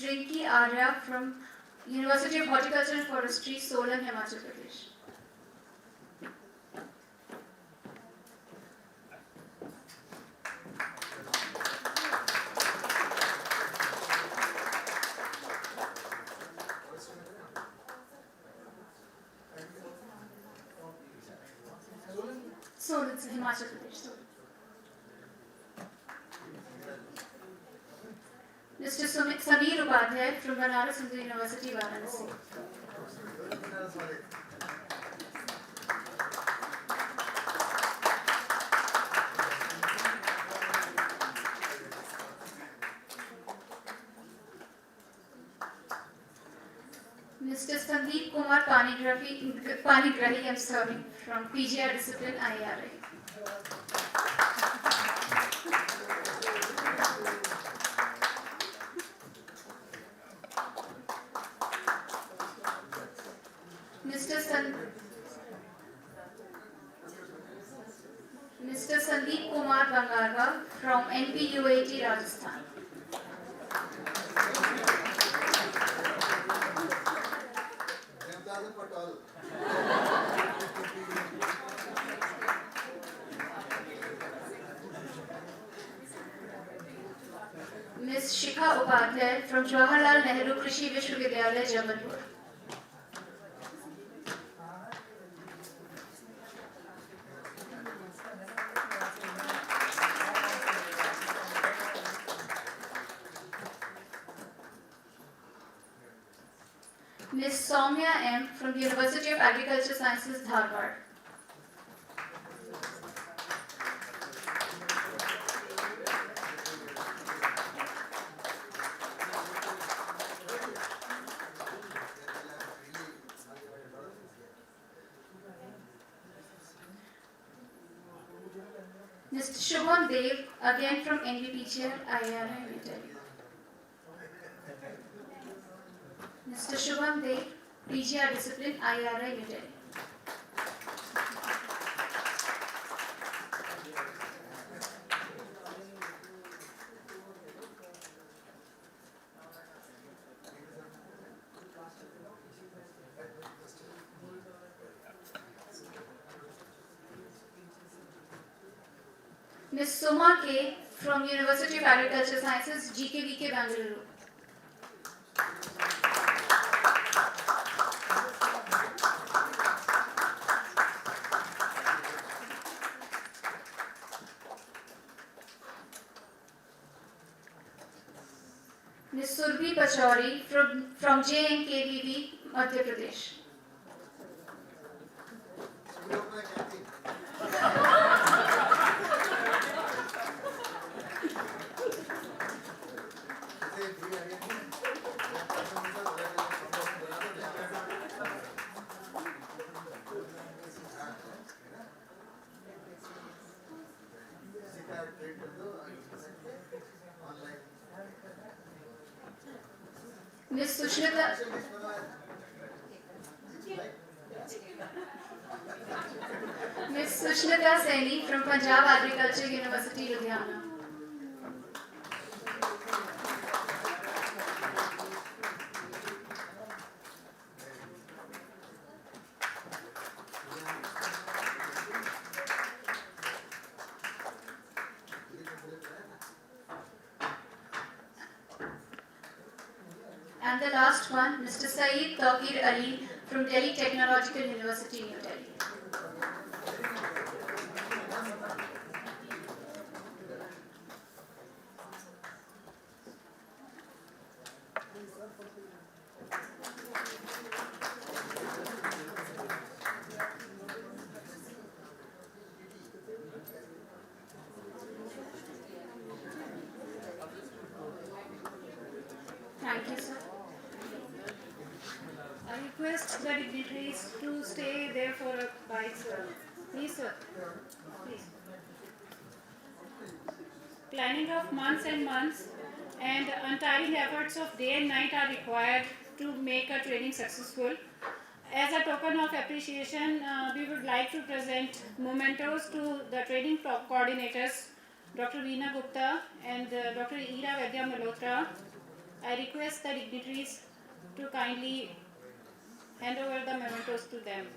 Rinki Arya from University of Horticulture and Forestry, Solan, Himachal Pradesh. Himachal Pradesh. Mr. Sameer Upadhyay from Banaras Hindu University, Varanasi. Mr. Sandeep Kumar Panigrahi, from PGR Discipline, IRA. Mr. Sandeep Kumar Bangarga from NPUAT, Rajasthan. Ms. Shikha Upadhyay from Jawaharlal Nehru Krishi Vishwavidyalaya, Jabalpur. Ms. Soumya M. from the University of Agricultural Sciences, Dharwad. Mr. Shubham Dev, again from NVPGL, IIR, New Delhi. Mr. Shubham Dev, PGR Discipline, IIR, New Delhi. Ms. Suma K. from University of Agricultural Sciences, GKVK, Bangalore. Ms. Surbhi Pachauri from JNKVV, Madhya Pradesh. Ms. Sushnita Saini from Punjab Agriculture University, Ludhiana. And the last one, Mr. Saeed Taqir Ali from Delhi Technological University, New Delhi. Thank you, sir. I request the dignitaries to stay there for a bite, sir. Please, sir. Please. Planning of months and months and untiring efforts of day and night are required to make a training successful. As a token of appreciation, we would like to present mementos to the training coordinators, Dr. Veena Gupta and Dr. Ira Vedya Malhotra. I request the dignitaries to kindly hand over the mementos to them.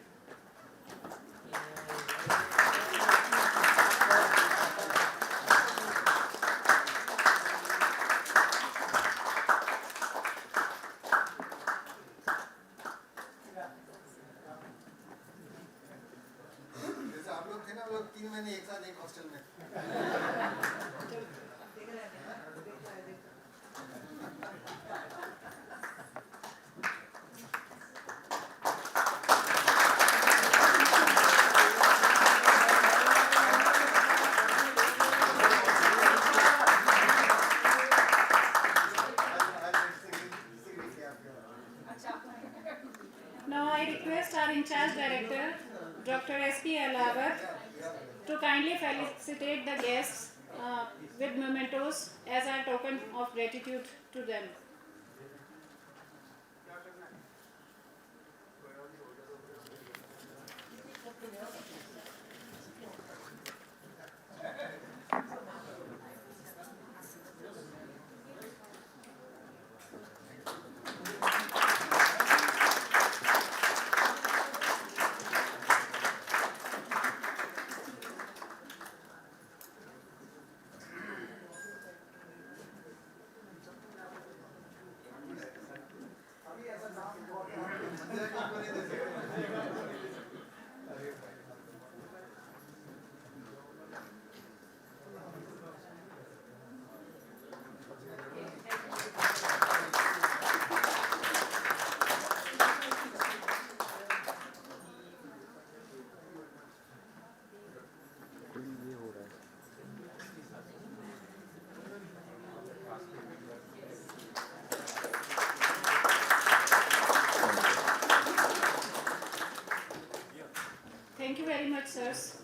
जैसे आप लोग थे ना, वो 3 महीने एक साथ kindly felicitate the guests with mementos as a token of gratitude to them. Thank you very much, sirs.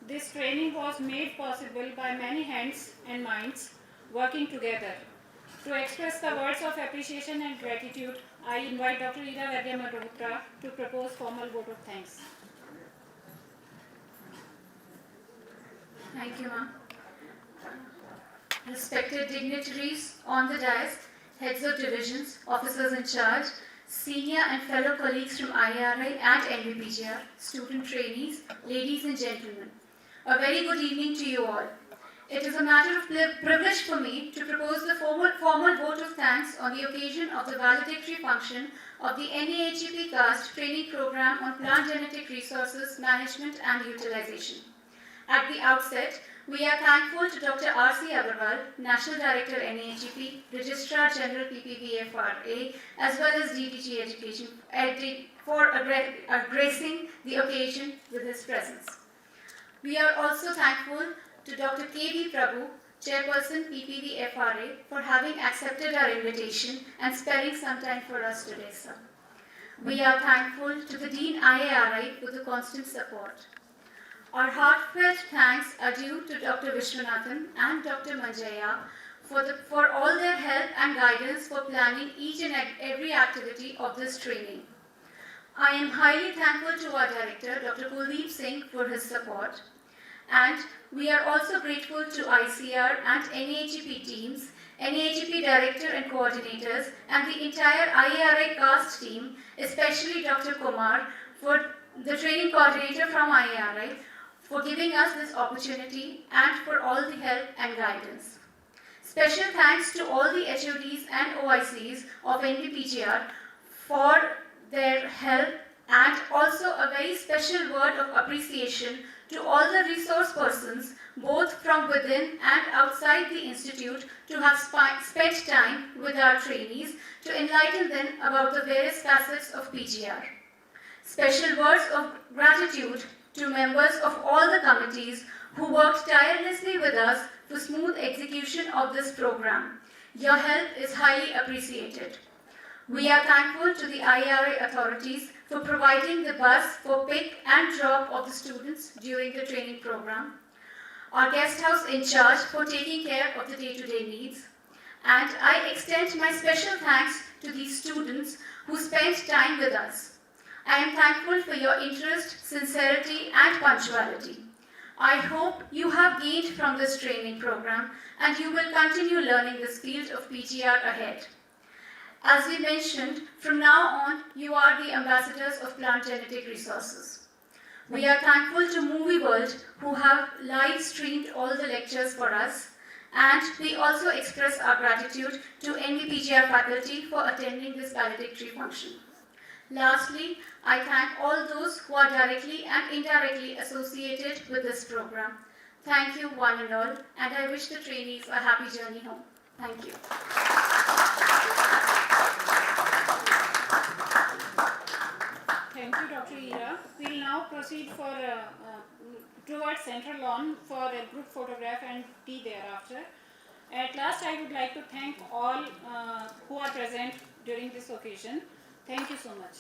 This training was made possible by many hands and minds working together. To express the words of appreciation and gratitude, I invite Dr. Ira Vaidya Malhotra to propose formal vote of thanks. Thank you, ma'am. Respected dignitaries on the dais, heads of divisions, officers in charge, senior and fellow colleagues from IRI and NBPGR, student trainees, ladies and gentlemen, a very good evening to you all. It is a matter of privilege for me to propose the formal vote of thanks on the occasion of the valedictory function of the NAHEP CAST training program on plant genetic resources management and utilization. At the outset, we are thankful to Dr. R.C. Agarwal, National Director NAHEP, Registrar General PPVFRA, as well as DDG Education for gracing the occasion with his presence. We are also thankful to Dr. K.V. Prabhu, Chairperson PPVFRA, for having accepted our invitation and sparing some time for us today, sir. We are thankful to the Dean IARI for the constant support. Our heartfelt thanks are due to Dr. Vishwanathan and Dr. Manjaya for all their help and guidance for planning each and every activity of this training. I am highly thankful to our director, Dr. Kuldeep Singh, for his support. And we are also grateful to ICR and NAHEP teams, NAHEP director and coordinators, and the entire IARI CAST team, especially Dr. Kumar, for the training coordinator from IARI, for giving us this opportunity and for all the help and guidance. Special thanks to all the HODs and OICs of NBPGR for their help, and also a very special word of appreciation to all the resource persons, both from within and outside the institute, to have spent time with our trainees to enlighten them about the various facets of PGR. Special words of gratitude to members of all the committees who worked tirelessly with us for smooth execution of this program. Your help is highly appreciated. We are thankful to the IRI authorities for providing the bus for pick and drop of the students during the training program, our guest house in charge for taking care of the day-to-day needs, and I extend my special thanks to these students who spent time with us. I am thankful for your interest, sincerity, and punctuality. I hope you have gained from this training program and you will continue learning this field of PGR ahead. As we mentioned, from now on, you are the ambassadors of plant genetic resources. We are thankful to Movie World who have live streamed all the lectures for us, and we also express our gratitude to NBPGR faculty for attending this valedictory function. Lastly, I thank all those who are directly and indirectly associated with this program. Thank you one and all, and I wish the trainees a happy journey home. Thank you. Thank you, Dr. Ira. We will now proceed towards Central Lawn for a group photograph and tea thereafter. At last, I would like to thank all who are present during this occasion. Thank you so much.